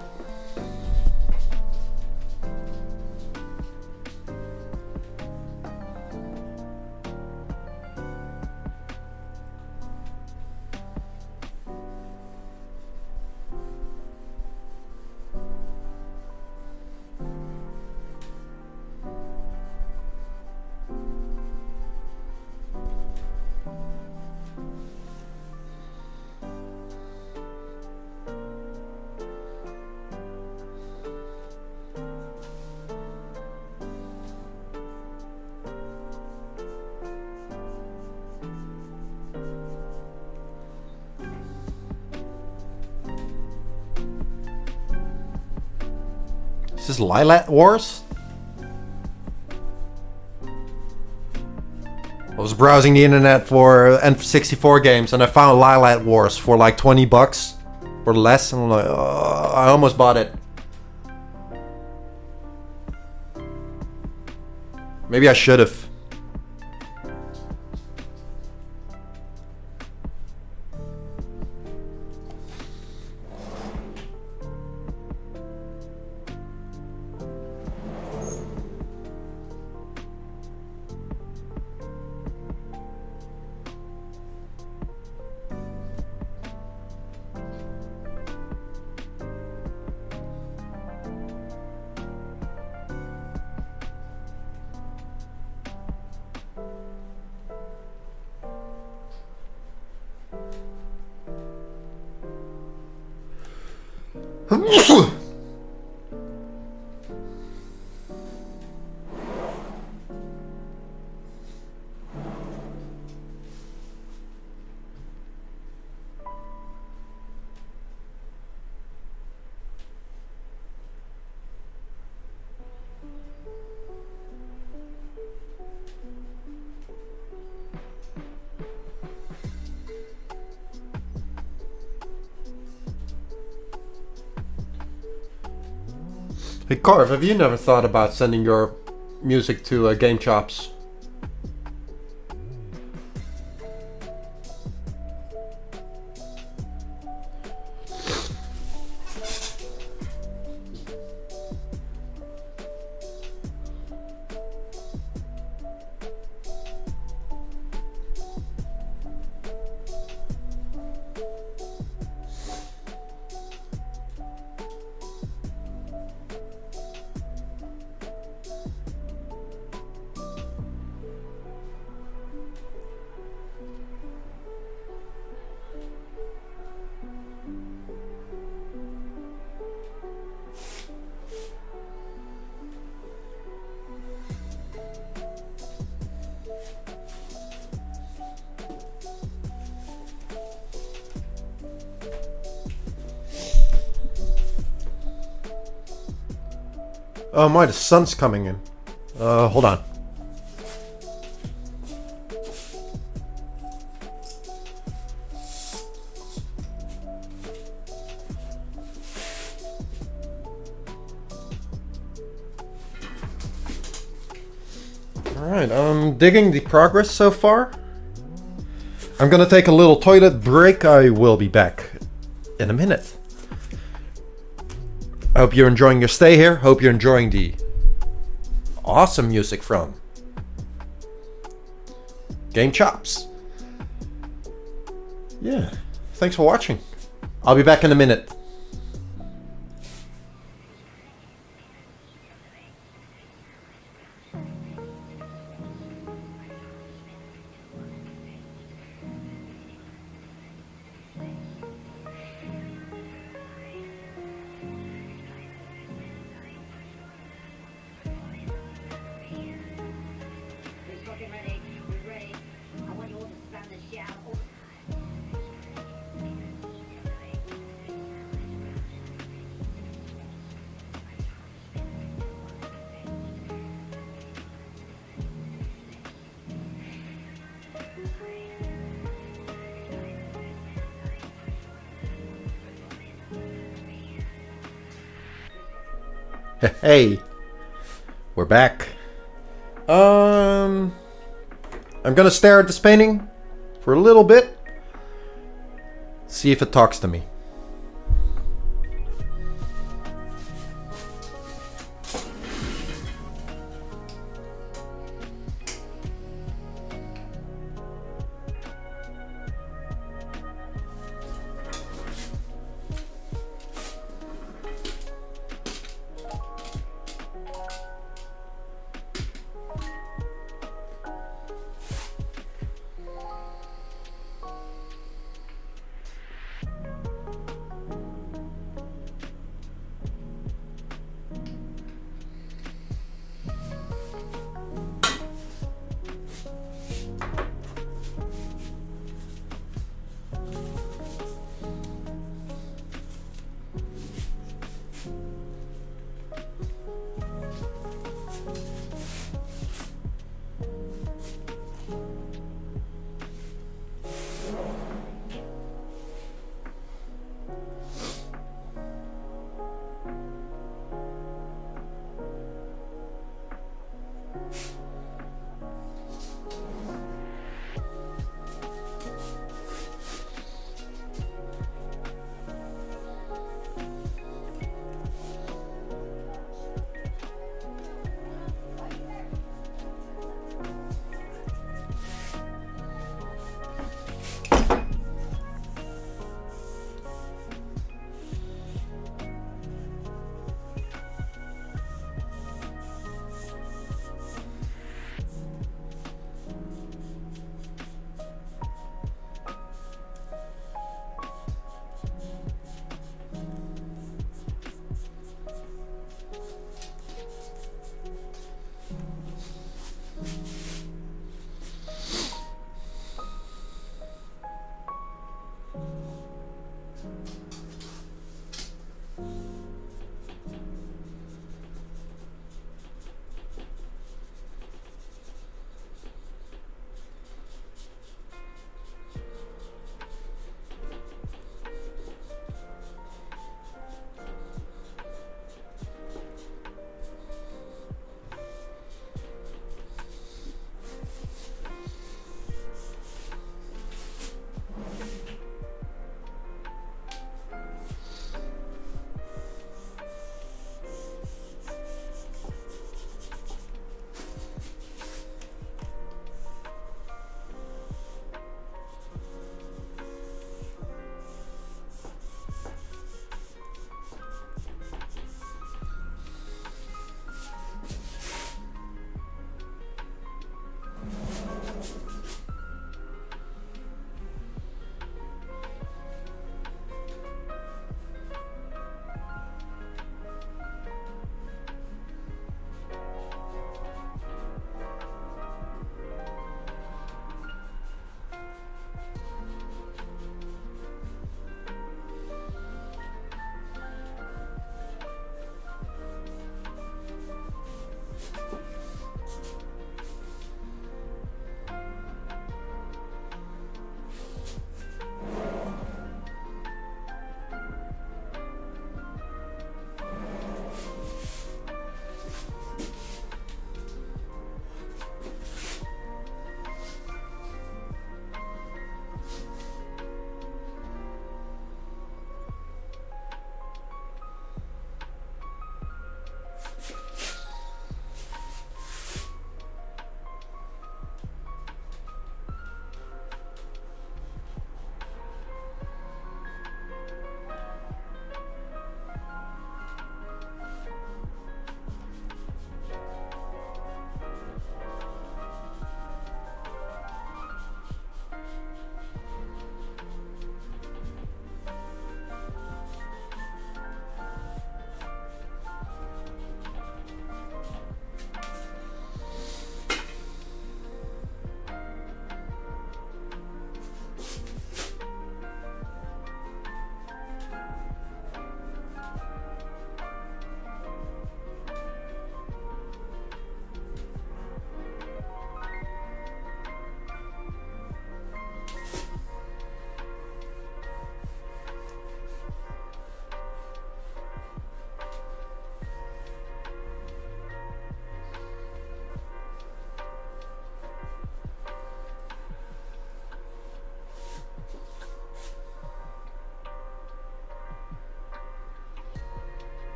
Is this Lilac Wars? I was browsing the internet for N64 games and I found Lilac Wars for like 20 bucks or less, and I'm like, oh, I almost bought it. Maybe I should have. Hey Carv, have you never thought about sending your music to Game Chops? Oh my, the sun's coming in. Hold on. Alright, I'm digging the progress so far. I'm gonna take a little toilet break. I will be back in a minute. I hope you're enjoying your stay here. Hope you're enjoying the awesome music from Game Chops. Yeah, thanks for watching. I'll be back in a minute. Hey, we're back. I'm gonna stare at this painting for a little bit. See if it talks to me.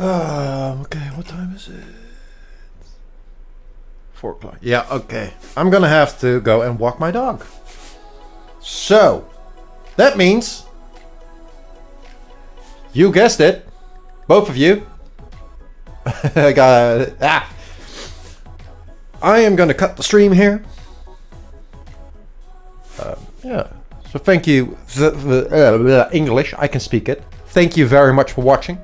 Okay, what time is it? 4 o'clock. Yeah, okay. I'm gonna have to go and walk my dog. So, that means, you guessed it, both of you. I am gonna cut the stream here. Yeah. So thank you. English, I can speak it. Thank you very much for watching.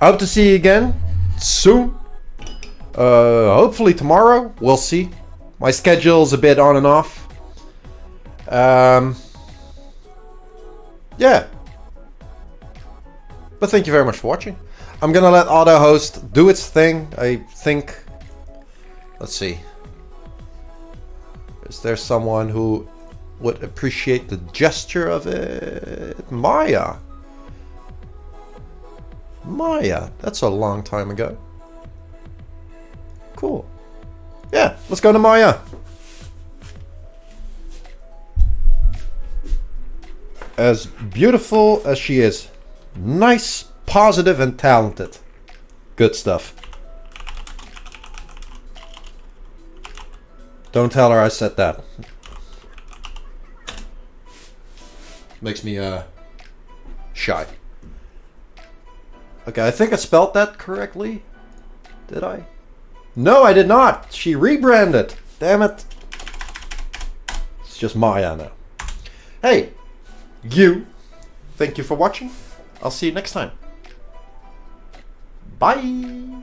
I hope to see you again soon. Hopefully tomorrow. We'll see. My schedule's a bit on and off. Yeah. But thank you very much for watching. I'm gonna let AutoHost do its thing. I think. Let's see. Is there someone who would appreciate the gesture of it? Maya. Maya. That's a long time ago. Cool. Yeah, let's go to Maya. As beautiful as she is. Nice, positive, and talented. Good stuff. Don't tell her I said that. Makes me shy. Okay, I think I spelled that correctly. Did I? No, I did not. She rebranded. Damn it. It's just Maya now. Hey, you. Thank you for watching. I'll see you next time. Bye.